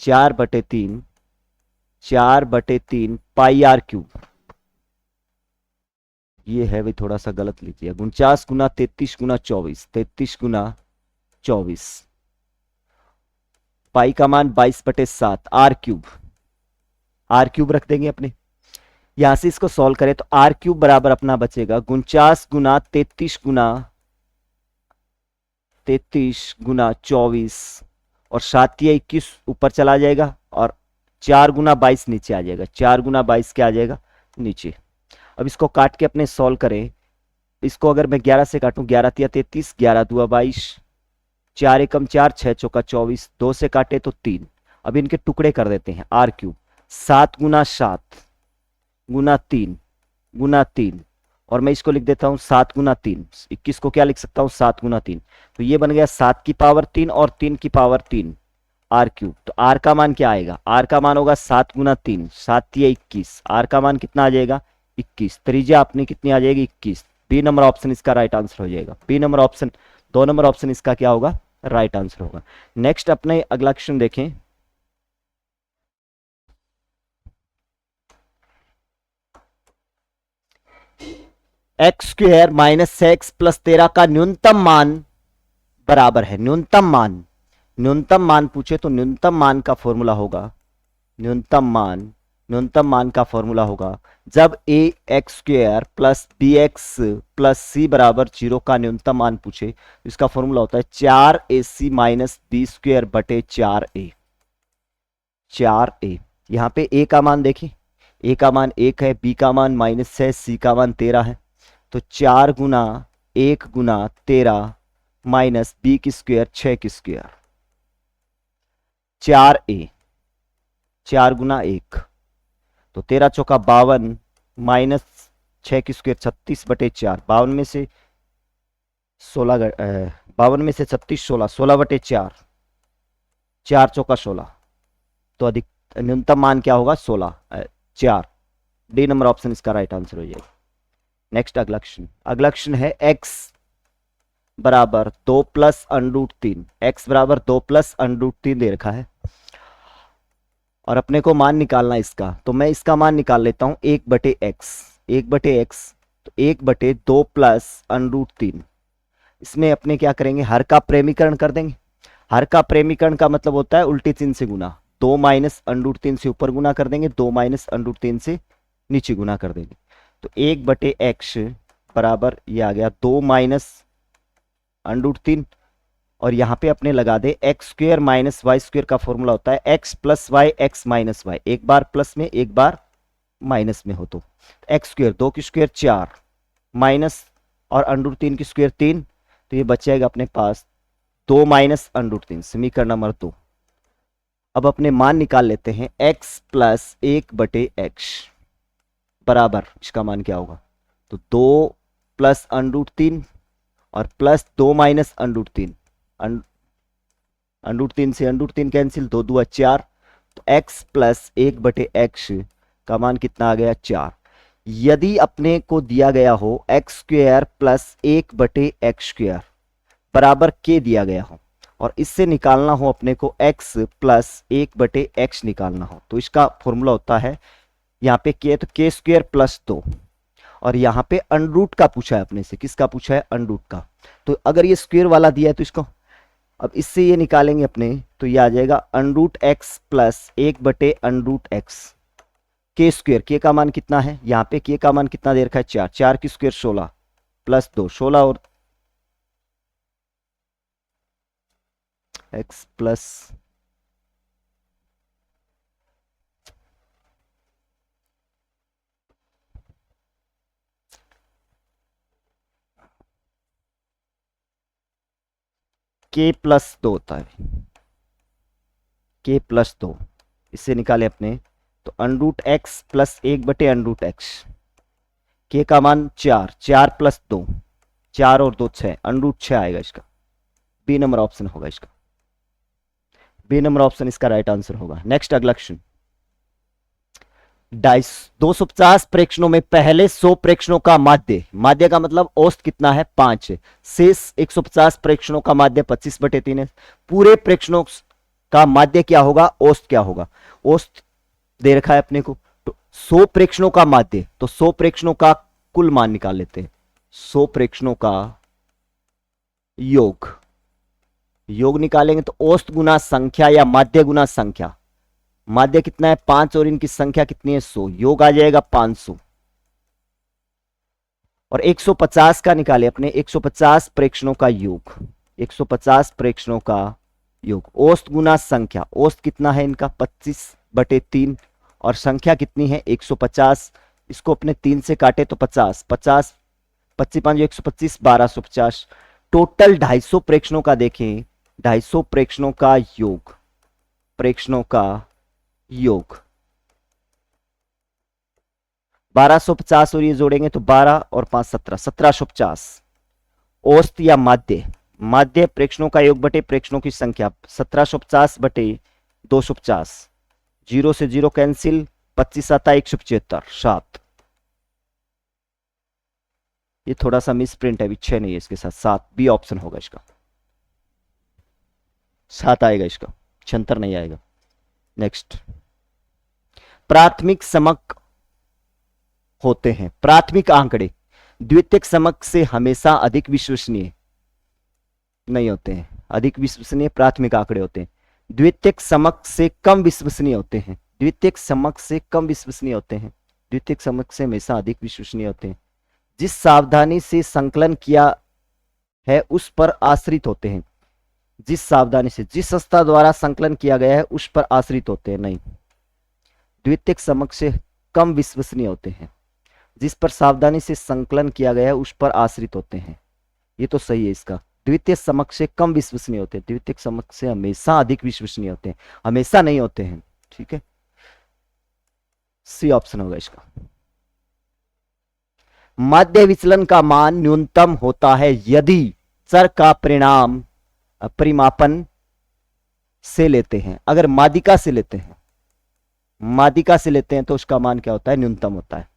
चार बटे तीन पाई आर क्यूब, ये है भाई थोड़ा सा गलत लीजिए, 49 गुना 33 गुना 24, 33 गुना 24, पाई का मान 22/7 आर क्यूब, आर क्यूब रख देंगे अपने, यहां से इसको सॉल्व करें तो आर क्यूब बराबर अपना बचेगा 49 गुना 33 गुना 24 और 7 या 21 ऊपर चला जाएगा और 4 गुना 22 नीचे आ जाएगा, 4 गुना 22 क्या आ जाएगा नीचे। अब इसको काट के अपने सॉल्व करें। इसको अगर मैं 11 से काटूं, 11 तिया 33, 11 दुआ 22, 4 एकम 4, 6 चौका 24, 2 से काटे तो 3। अब इनके टुकड़े कर देते हैं। आर क्यूब 7 गुना 7 गुना 3 गुना 3, और मैं इसको लिख देता हूं 7 गुना 3, 21 को क्या लिख सकता हूं 7 गुना 3, तो ये बन गया 7 की पावर 3 और 3 की पावर 3 आर क्यूब। तो आर का मान क्या आएगा, आर का मान होगा 7 गुना 3, 7 तिया 21, आर का मान कितना आ जाएगा 21, त्रिज्या अपनी कितनी आ जाएगी 21। बी नंबर ऑप्शन इसका राइट आंसर हो जाएगा। B number option, 2 number option इसका क्या होगा, राइट आंसर होगा। नेक्स्ट अपने अगला क्वेश्चन देखें। X square minus x plus 13 का न्यूनतम मान बराबर है, न्यूनतम मान पूछे तो न्यूनतम मान का फॉर्मूला होगा, न्यूनतम मान का फॉर्मूला होगा जब A X square plus B X plus C बराबर 0 का न्यूनतम मान पूछे, इसका फॉर्मूला होता है 4ac माइनस बी स्क्वेयर बटे 4a। यहां पे a का मान देखें, a का मान 1 है, b का मान माइनस है, c का मान 13 है, तो 4 गुना 1 गुना 13 माइनस बी की स्क्वेयर 6 की स्क्वेयर, 4a, 4 गुना 1 तो 13 चौका 52 माइनस 6 की स्क्वेयर 36 बटे 4, 52 में से 36 16, 16 बटे 4, 4 चौका 16, तो अधिक न्यूनतम मान क्या होगा 16, 4। डी नंबर ऑप्शन इसका राइट आंसर हो जाएगा। नेक्स्ट अगला क्वेश्चन है x बराबर 2 प्लस √3, x बराबर 2 प्लस √3 दे रखा है और अपने को मान निकालना इसका, तो मैं इसका मान निकाल लेता हूं 1 बटे x, तो 1 बटे 2 प्लस √3। इसमें अपने क्या करेंगे, हर का प्रेमीकरण कर देंगे। हर का प्रेमीकरण का मतलब होता है उल्टे चिन्ह से गुना, 2 माइनस √3 से ऊपर गुना कर देंगे, 2 माइनस √3 से नीचे गुना कर देंगे। तो 1 बटे x बराबर ये आ गया 2 माइनस √3, और यहाँ पे अपने लगा दे X square minus Y square का फॉर्मूला होता है x plus Y X minus Y, एक बार प्लस में एक बार माइनस में हो तो एक्स स्क्वेयर 2 की स्क्वेयर 4 माइनस और √3 की स्क्वेयर 3, तो ये बच जाएगा अपने पास 2 माइनस √3, समीकरण नंबर 2। अब अपने मान निकाल लेते हैं x प्लस 1 बटे x बराबर, इसका मान क्या होगा, तो 2 प्लस √3 और प्लस 2 माइनस √3, √3 से √3 कैंसिल, 2 दूआ 4, तो x प्लस 1 बटे x का मान कितना आ गया 4। यदि अपने को दिया गया हो एक्स स्क्वेयर प्लस 1 बटे एक्स स्क्वेयर बराबर k दिया गया हो और इससे निकालना हो अपने को x प्लस 1 बटे x निकालना हो, तो इसका फॉर्मूला होता है यहाँ पे k, तो k स्क्वेयर प्लस 2, और यहाँ पे अनरूट का पूछा है अपने से, किसका पूछा है अनरूट का, तो अगर ये स्क्वेयर वाला दिया है तो इसको अब इससे ये निकालेंगे अपने, तो ये आ जाएगा √x प्लस 1 बटे √x के स्क्वेयर। के का मान कितना है, यहाँ पे के का मान कितना दे रखा है 4, 4 की स्क्वेयर 16 प्लस 2, 16 और x प्लस k प्लस 2 होता है, k प्लस 2, इससे निकाले अपने तो √x प्लस 1 बटे √x, k का मान 4, 4 प्लस 2, 4 और 2 6, √6 आएगा इसका। बी नंबर ऑप्शन होगा इसका, बी नंबर ऑप्शन इसका राइट आंसर होगा। नेक्स्ट अगला क्वेश्चन, 250 प्रेक्षणों में पहले 100 प्रेक्षणों का माध्य का मतलब औसत कितना है 5 है, शेष 150 प्रेक्षणों का माध्य 25 बटे 3 है। पूरे प्रेक्षणों का माध्य क्या होगा, औसत क्या होगा, औसत दे रखा है अपने को, तो 100 प्रेक्षणों का माध्य, तो 100 प्रेक्षणों का कुल मान निकाल लेते हैं, 100 प्रेक्षणों का योग निकालेंगे तो औसत गुना संख्या या माध्य गुना संख्या, माध्य कितना है 5 और इनकी संख्या कितनी है 100, योग आ जाएगा 500। और 150 का निकाले अपने, 150 प्रेक्षणों का योग, 150 प्रेक्षणों का योग, औसत गुना संख्या, औसत कितना है इनका 25 बटे 3 और संख्या कितनी है 150, इसको अपने 3 से काटे तो 50, 50 25 5 125 1250, टोटल 250 प्रेक्षणों का देखें, 250 प्रेक्षणों का योग, प्रेक्षणों का योग 1250 और ये जोड़ेंगे तो 12 और 5 17, 1750। औसत या माध्य, माध्य प्रेक्षणों का योग बटे प्रेक्षणों की संख्या 1750 बटे 250, 0 से 0 कैंसिल, 25 आता 175, 7। ये थोड़ा सा मिस प्रिंट है, 6 नहीं है इसके साथ, 7 बी ऑप्शन होगा इसका, 7 आएगा इसका, 76 नहीं आएगा। नेक्स्ट, प्राथमिक समक होते हैं, प्राथमिक आंकड़े द्वितीयक समक से हमेशा अधिक विश्वसनीय नहीं होते हैं, अधिक विश्वसनीय प्राथमिक आंकड़े होते हैं, द्वितीयक समक से कम विश्वसनीय होते हैं, द्वितीयक समक से कम विश्वसनीय होते हैं, द्वितीयक समक से हमेशा अधिक विश्वसनीय होते हैं, जिस सावधानी से संकलन किया है उस पर आश्रित होते हैं, जिस सावधानी से, जिस संस्था द्वारा संकलन किया गया है उस पर आश्रित होते हैं, नहीं, द्वितीयक समक से कम विश्वसनीय होते हैं, जिस पर सावधानी से संकलन किया गया है उस पर आश्रित होते हैं, ये तो सही है इसका। द्वितीय समक से कम विश्वसनीय होते हैं, द्वितीय समक से हमेशा अधिक विश्वसनीय होते हैं, हमेशा नहीं होते हैं, ठीक है, सी ऑप्शन होगा इसका। माध्य विचलन का मान न्यूनतम होता है यदि चर का परिणाम परिमापन से लेते हैं, अगर माध्यिका से लेते हैं, माध्यिका से लेते हैं तो उसका मान क्या होता है, न्यूनतम होता है,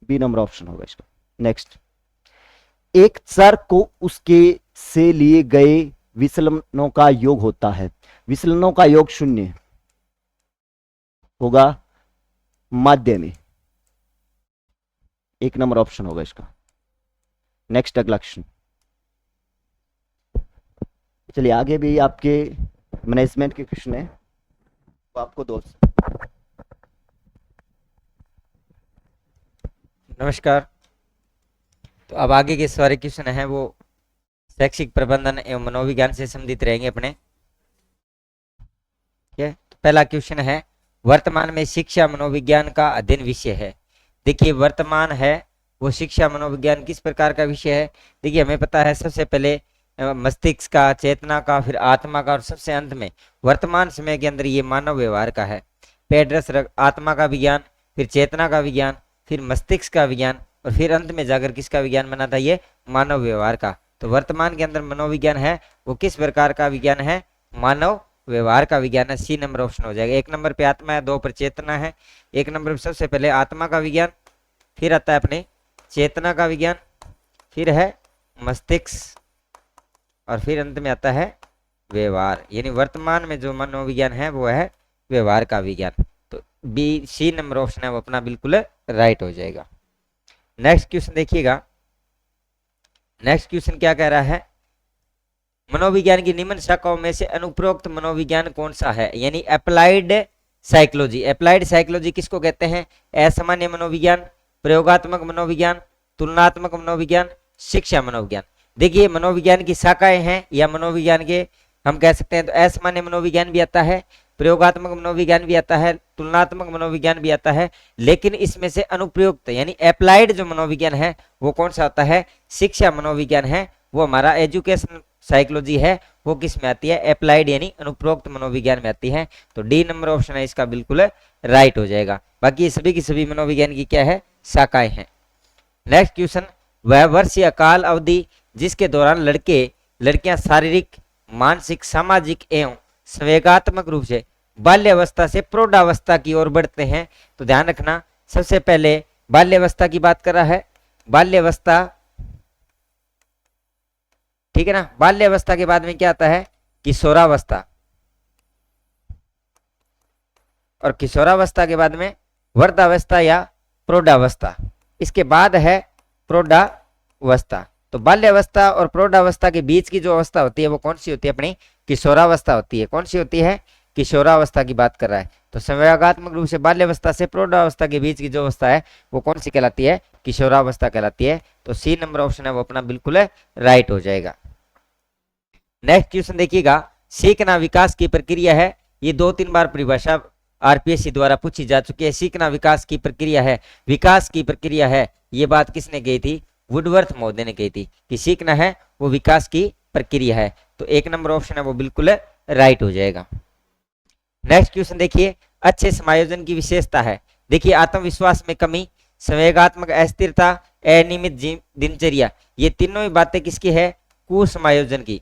बी नंबर ऑप्शन होगा इसका। नेक्स्ट, एक चर को उसके से लिए गए विचलनों का योग होता है, विचलनों का योग 0 होगा माध्य में, 1 नंबर ऑप्शन होगा इसका। नेक्स्ट, अगला क्वेश्चन, चलिए आगे भी आपके मैनेजमेंट के क्वेश्चन है, तो आपको दोस्त। नमस्कार। तो अब आगे के सारे क्वेश्चन हैं वो शैक्षिक प्रबंधन एवं मनोविज्ञान से संबंधित रहेंगे अपने। ठीक है, तो पहला क्वेश्चन है, वर्तमान में शिक्षा मनोविज्ञान का अध्ययन विषय है। देखिए वर्तमान है वो शिक्षा मनोविज्ञान किस प्रकार का विषय है। देखिए हमें पता है सबसे पहले मस्तिष्क का, चेतना का, फिर आत्मा का और सबसे अंत में वर्तमान समय के अंदर ये मानव व्यवहार का है। पेट रस आत्मा का विज्ञान, फिर चेतना का विज्ञान, फिर मस्तिष्क का विज्ञान और फिर अंत में जाकर किसका विज्ञान बना था, ये मानव व्यवहार का। तो वर्तमान के अंदर मनोविज्ञान है वो किस प्रकार का विज्ञान है, मानव व्यवहार का विज्ञान है, सी नंबर ऑप्शन हो जाएगा। 1 नंबर पे आत्मा है, 2 पर चेतना है। 1 नंबर पे सबसे पहले आत्मा का विज्ञान, फिर आता है अपने चेतना का विज्ञान, फिर है मस्तिष्क और फिर अंत में आता है व्यवहार। यानी वर्तमान में जो मनोविज्ञान है वो है व्यवहार का विज्ञान। तो बी सी नंबर ऑप्शन है वो अपना बिल्कुल राइट हो जाएगा। नेक्स्ट क्वेश्चन देखिएगा, नेक्स्ट क्वेश्चन क्या कह रहा है, मनोविज्ञान की निम्न शाखाओं में से अनुपरोक्त मनोविज्ञान कौन सा है। यानी अप्लाइड साइकोलॉजी। अप्लाइड साइकोलॉजी किसको कहते हैं, असामान्य मनोविज्ञान, प्रयोगात्मक मनोविज्ञान, तुलनात्मक मनोविज्ञान, शिक्षा मनोविज्ञान। देखिए मनोविज्ञान की शाखाएं हैं या मनोविज्ञान के हम कह सकते हैं, तो असामान्य मनोविज्ञान भी आता है, प्रयोगात्मक मनोविज्ञान भी आता है, तुलनात्मक मनोविज्ञान भी आता है, लेकिन इसमें से अनुप्रयुक्त यानी अप्लाइड जो मनोविज्ञान है वो कौन सा होता है, शिक्षा मनोविज्ञान है, वो हमारा एजुकेशन साइकोलॉजी है, वो किस में आती है, अप्लाइड यानी अनुप्रयुक्त मनोविज्ञान में आती है। तो डी नंबर ऑप्शन है इसका बिल्कुल राइट हो जाएगा। बाकी सभी की सभी मनोविज्ञान की क्या है, शाखाएं हैं। नेक्स्ट क्वेश्चन, वह वर्ष या काल अवधि जिसके दौरान लड़के लड़कियां शारीरिक, मानसिक, सामाजिक एवं संवेगात्मक रूप से बाल्यावस्था से प्रौढ़ावस्था की ओर बढ़ते हैं। तो ध्यान रखना, सबसे पहले बाल्यावस्था की बात कर रहा है, बाल्यावस्था, ठीक है ना। बाल्यावस्था के बाद में क्या आता है, किशोरावस्था, और किशोरावस्था के बाद में वृद्धावस्था या प्रौढ़ावस्था, इसके बाद है प्रौढ़ावस्था। तो बाल्यावस्था और प्रौढ़ावस्था के बीच की जो अवस्था होती है वो कौन सी होती है, अपनी किशोरावस्था होती है। कौन सी होती है, किशोरावस्था की बात कर रहा है। तो संवेगात्मक रूप से बाल्यावस्था से प्रौढ़ावस्था के बीच की जो अवस्था है वो कौन सी कहलाती है, किशोरावस्था कहलाती है। तो सी नंबर ऑप्शन है वो अपना बिल्कुल राइट हो जाएगा। नेक्स्ट क्वेश्चन देखिएगा, सीखना विकास की प्रक्रिया है। ये 2-3 बार परिभाषा आरपीएससी द्वारा पूछी जा चुकी है। सीखना विकास की प्रक्रिया है, विकास की प्रक्रिया है, ये बात किसने कही थी? वुडवर्थ महोदय ने कही थी कि सीखना है वो विकास की प्रक्रिया है। तो 1 नंबर ऑप्शन है वो बिल्कुल राइट हो जाएगा। नेक्स्ट क्वेश्चन देखिए, अच्छे समायोजन की विशेषता है। देखिए आत्मविश्वास में कमी, संवेगात्मक अस्थिरता, अनियमित दिनचर्या, ये तीनों ही बातें किसकी है? कुसमायोजन की।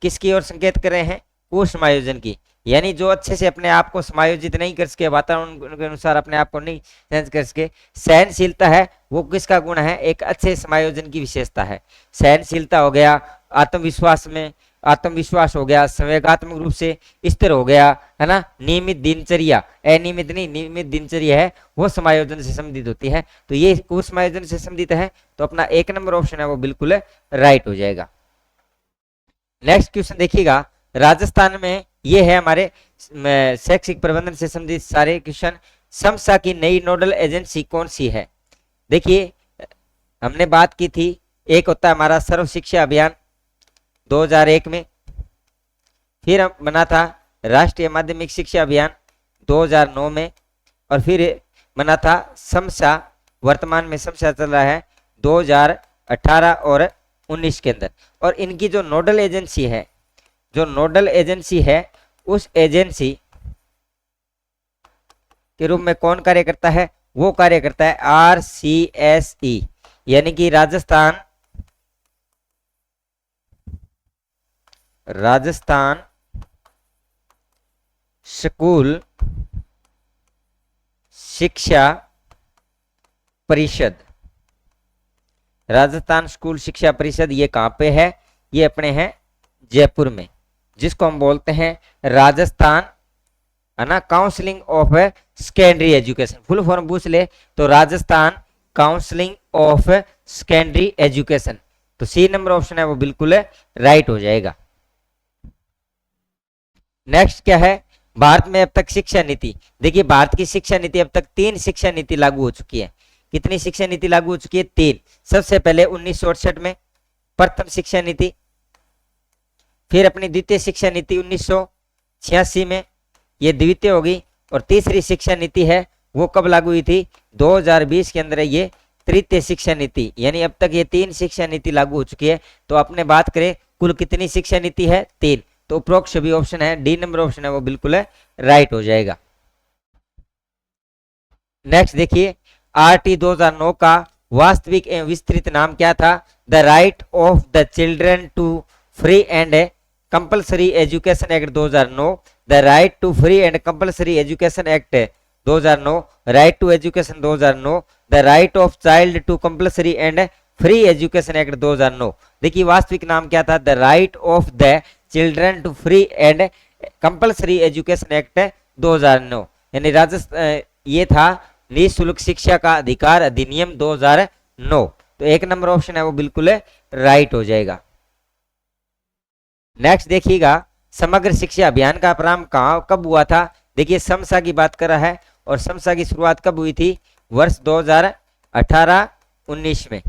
किसकी ओर संकेत कर रहे हैं? कुसमायोजन की। यानी जो अच्छे से अपने आप को समायोजित नहीं कर सके, वातावरण के अनुसार अपने आप को नहीं सेंस कर सके। सहनशीलता है वो किसका गुण है? एक अच्छे समायोजन की विशेषता है। सहनशीलता हो गया, आत्मविश्वास में आत्मविश्वास हो गया, संवेगात्मक रूप से स्थिर हो गया, है ना। नियमित दिनचर्या, अनियमित नहीं, नियमित दिनचर्या है वो समायोजन से संबंधित होती है। तो ये कुसमायोजन से संबंधित है, तो अपना 1 नंबर ऑप्शन है वो बिल्कुल राइट हो जाएगा। नेक्स्ट क्वेश्चन देखिएगा, राजस्थान में ये है हमारे शैक्षिक प्रबंधन से संबंधित सारे क्वेश्चन। समसा की नई नोडल एजेंसी कौन सी है? देखिए हमने बात की थी, एक होता है हमारा सर्व शिक्षा अभियान 2001 में, फिर बना था राष्ट्रीय माध्यमिक शिक्षा अभियान 2009 में, और फिर बना था समसा, वर्तमान में समसा चल रहा है 2018 और 19 के अंदर। और इनकी जो नोडल एजेंसी है, जो नोडल एजेंसी है, उस एजेंसी के रूप में कौन कार्य करता है? वो कार्य करता है RCSE, यानी कि राजस्थान स्कूल शिक्षा परिषद। राजस्थान स्कूल शिक्षा परिषद ये कहां पे है? ये अपने हैं जयपुर में, जिसको हम बोलते हैं राजस्थान, है ना, counselling of secondary education. Full form पूछ ले तो Rajasthan counselling of secondary education. तो सी नंबर ऑप्शन है वो बिल्कुल राइट हो जाएगा। नेक्स्ट क्या है? भारत में अब तक शिक्षा नीति। देखिए भारत की शिक्षा नीति अब तक 3 शिक्षा नीति लागू हो चुकी है। कितनी शिक्षा नीति लागू हो चुकी है? 3। सबसे पहले 1968 में प्रथम शिक्षा नीति, फिर अपनी द्वितीय शिक्षा नीति 1986 में, ये द्वितीय होगी, और तीसरी शिक्षा नीति है वो कब लागू हुई थी? 2020 के अंदर ये तृतीय शिक्षा नीति। यानी अब तक ये 3 शिक्षा नीति लागू हो चुकी है। तो अपने बात करें कुल कितनी शिक्षा नीति है? 3। तो उपरोक्त सभी ऑप्शन है, डी नंबर ऑप्शन है वो बिल्कुल राइट हो जाएगा। नेक्स्ट देखिए, RT 2009 का वास्तविक एवं विस्तृत नाम क्या था? The right of the children to free and compulsory education act 2009, the right to free and compulsory education act 2009, right to education 2009, the right of child to compulsory and free education act 2009। देखिए वास्तविक नाम क्या था? The right of the children to free and compulsory education act 2009, यानी राजस्थान ये था निःशुल्क शिक्षा का अधिकार अधिनियम 2009। तो 1 नंबर ऑप्शन है वो बिल्कुल राइट हो जाएगा। नेक्स्ट देखिएगा, समग्र शिक्षा अभियान का प्रारंभ कब हुआ था? देखिए समसा की बात कर रहा है, और समसा की शुरुआत कब हुई थी? वर्ष 2018-19 में।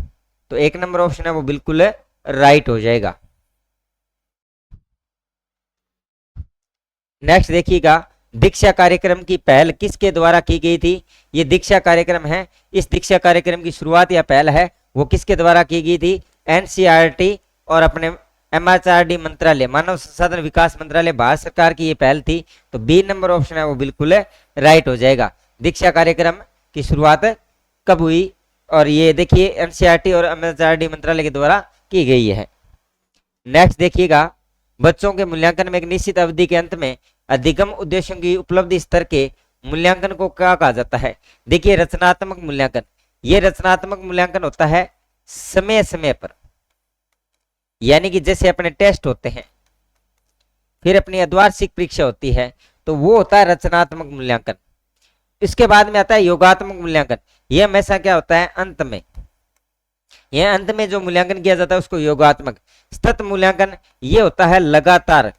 तो 1 नंबर ऑप्शन है वो बिल्कुल राइट हो जाएगा। नेक्स्ट देखिएगा, दीक्षा कार्यक्रम की पहल किसके द्वारा की गई थी? ये दीक्षा कार्यक्रम है, इस दीक्षा कार्यक्रम की शुरुआत या पहल है वो किसके द्वारा की गई थी? NCERT और अपने MHRD मंत्रालय, मानव संसाधन विकास मंत्रालय, भारत सरकार की ये पहल थी। तो बी नंबर ऑप्शन है वो बिल्कुल राइट हो जाएगा। दीक्षा कार्यक्रम की शुरुआत कब हुई? और ये देखिए NCERT और MHRD मंत्रालय के द्वारा की गई है। नेक्स्ट देखिएगा, बच्चों के मूल्यांकन में एक निश्चित अवधि के अंत में अधिगम उद्देश्यों की उपलब्धि स्तर के मूल्यांकन को क्या कहा जाता है? देखिए रचनात्मक मूल्यांकन। ये रचनात्मक मूल्यांकन होता है समय समय पर, यानी कि जैसे अपने टेस्ट होते हैं, फिर अपनी अर्धवार्षिक परीक्षा होती है, तो वो होता है रचनात्मक मूल्यांकन। इसके बाद में आता है योगात्मक मूल्यांकन। यह हमेशा क्या होता है? अंत में। यह अंत में जो मूल्यांकन किया जाता है उसको योगात्मक। सतत मूल्यांकन ये होता है लगातार,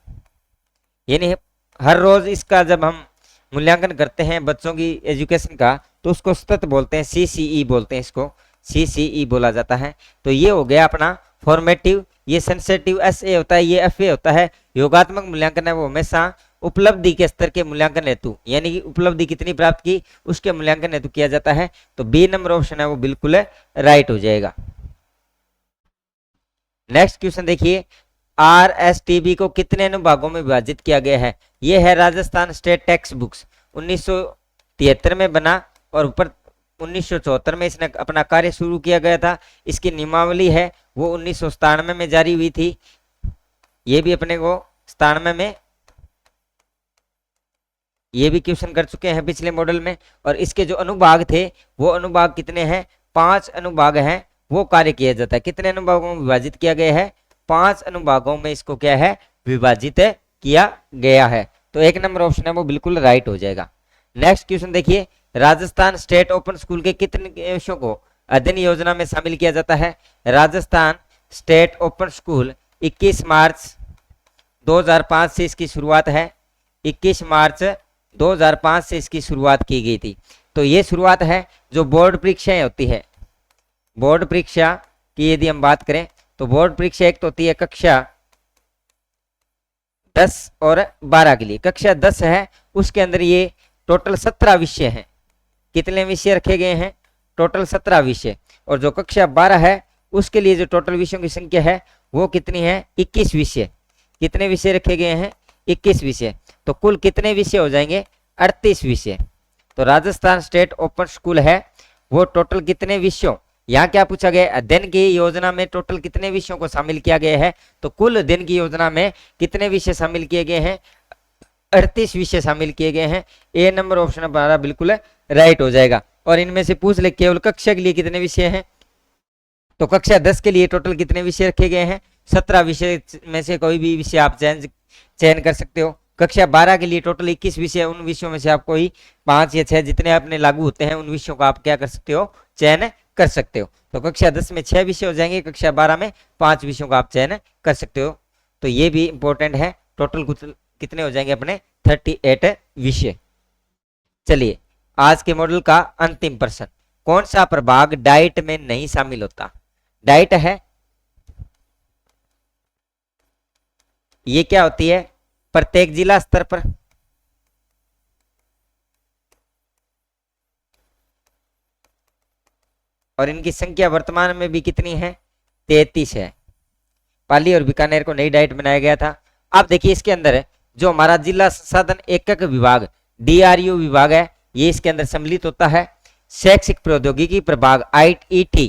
यानी हर रोज इसका जब हम मूल्यांकन करते हैं बच्चों की एजुकेशन का, तो उसको सतत बोलते हैं, CCE बोलते हैं, इसको CCE बोला जाता है। तो ये हो गया अपना फॉर्मेटिव, ये सेंसेटिव SA होता है, ये FA होता है। योगात्मक मूल्यांकन है वो हमेशा उपलब्धि के स्तर के मूल्यांकन हेतु, यानी कि उपलब्धि कितनी प्राप्त की उसके मूल्यांकन हेतु किया जाता है। तो बी नंबर ऑप्शन है वो बिल्कुल राइट हो जाएगा। नेक्स्ट क्वेश्चन देखिए, आरएसटीबी को कितने अनुभागों में विभाजित किया गया है। यह है राजस्थान स्टेट टेक्स्ट बुक्स, 1973 में बना और ऊपर 1974 में इसने अपना कार्य शुरू किया गया था। इसकी नियमावली है वो 1997 में जारी हुई थी। ये भी अपने को 97 में ये भी क्वेश्चन कर चुके हैं पिछले मॉडल में। और इसके जो अनुभाग थे वो अनुभाग कितने हैं, 5 अनुभाग हैं, वो कार्य किया जाता है। कितने अनुभागों में विभाजित किया गया है, 5 अनुभागों में इसको क्या है विभाजित किया गया है। तो 1 नंबर ऑप्शन है वो बिल्कुल राइट हो जाएगा। नेक्स्ट क्वेश्चन देखिए, राजस्थान स्टेट ओपन स्कूल के कितने विषयों को अध्ययन योजना में शामिल किया जाता है। राजस्थान स्टेट ओपन स्कूल 21 मार्च 2005 से इसकी शुरुआत है। 21 मार्च 2005 से इसकी शुरुआत की गई थी। तो ये शुरुआत है जो बोर्ड परीक्षाएं होती है। बोर्ड परीक्षा की यदि हम बात करें तो बोर्ड परीक्षा एक तो होती है कक्षा 10 और 12 के लिए। कक्षा 10 है उसके अंदर ये टोटल 17 विषय हैं। कितने विषय रखे गए हैं, टोटल 17 विषय। और जो कक्षा 12 है उसके लिए जो टोटल विषयों की संख्या है वो कितनी है, 21 विषय। कितने विषय रखे गए हैं, 21 विषय। तो कुल कितने विषय हो जाएंगे, 38 विषय। तो राजस्थान स्टेट ओपन स्कूल है वो टोटल कितने विषयों, यहाँ क्या पूछा गया, अध्ययन की योजना में टोटल कितने विषयों को शामिल किया गया है। तो कुल अध्ययन की योजना में कितने विषय शामिल किए गए हैं, 38 विषय शामिल किए गए हैं। ए नंबर ऑप्शन हमारा बिल्कुल राइट हो जाएगा। और इनमें से पूछ ले केवल कक्षा के लिए कितने विषय हैं, तो कक्षा 10 के लिए टोटल कितने विषय रखे गए हैं, 17 विषय में से कोई भी विषय आप चयन कर सकते हो। कक्षा 12 के लिए टोटल 21 विषय, उन विषयों में से आप कोई 5 या 6 जितने अपने लागू होते हैं उन विषयों को आप क्या कर सकते हो, चयन कर सकते हो। तो कक्षा 10 में 6 विषय हो जाएंगे, कक्षा 12 में 5 विषयों का आप चयन कर सकते हो। तो ये भी इंपॉर्टेंट है। टोटल कितने हो जाएंगे अपने, 38 विषय। चलिए आज के मॉडल का अंतिम प्रश्न, कौन सा प्रभाग डाइट में नहीं शामिल होता। डाइट है ये क्या होती है, प्रत्येक जिला स्तर पर और इनकी संख्या वर्तमान में भी कितनी है, 33 है। पाली और बीकानेर को नई डाइट बनाया गया था। आप देखिए इसके अंदर जो हमारा जिला संसाधन एकक विभाग DRU विभाग है ये इसके अंदर सम्मिलित होता है। शैक्षिक प्रौद्योगिकी प्रभाग IET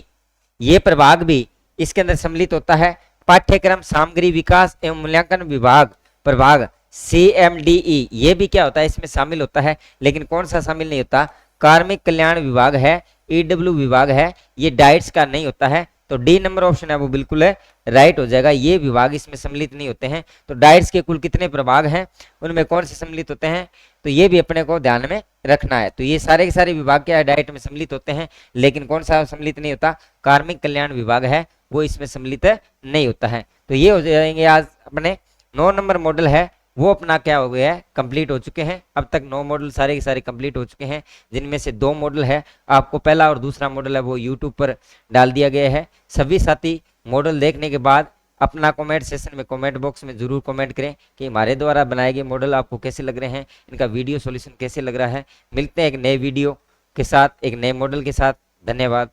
ये प्रभाग भी इसके अंदर सम्मिलित होता है। पाठ्यक्रम सामग्री विकास एवं मूल्यांकन विभाग प्रभाग CMDE ये भी क्या होता है, इसमें शामिल होता है। लेकिन कौन सा शामिल नहीं होता, कार्मिक कल्याण विभाग है, EW विभाग है, ये डाइट्स का नहीं होता है। तो डी नंबर ऑप्शन है वो बिल्कुल राइट हो जाएगा। ये विभाग इसमें सम्मिलित नहीं होते हैं। तो डाइट्स के कुल कितने प्रभाग हैं, उनमें कौन से सम्मिलित होते हैं, तो ये भी अपने को ध्यान में रखना है। तो ये सारे के सारे विभाग क्या है, डाइट में सम्मिलित होते हैं। लेकिन कौन सा सम्मिलित नहीं होता, कार्मिक कल्याण विभाग है वो इसमें सम्मिलित नहीं होता है। तो ये हो जाएंगे आज अपने 9 नंबर मॉडल है वो अपना क्या हो गया है, कंप्लीट हो चुके हैं। अब तक 9 मॉडल सारे के सारे कंप्लीट हो चुके हैं, जिनमें से 2 मॉडल है आपको पहला और दूसरा मॉडल है वो यूट्यूब पर डाल दिया गया है। सभी साथी मॉडल देखने के बाद अपना कमेंट सेशन में कमेंट बॉक्स में जरूर कमेंट करें कि हमारे द्वारा बनाए गए मॉडल आपको कैसे लग रहे हैं, इनका वीडियो सॉल्यूशन कैसे लग रहा है। मिलते हैं एक नए वीडियो के साथ, एक नए मॉडल के साथ। धन्यवाद।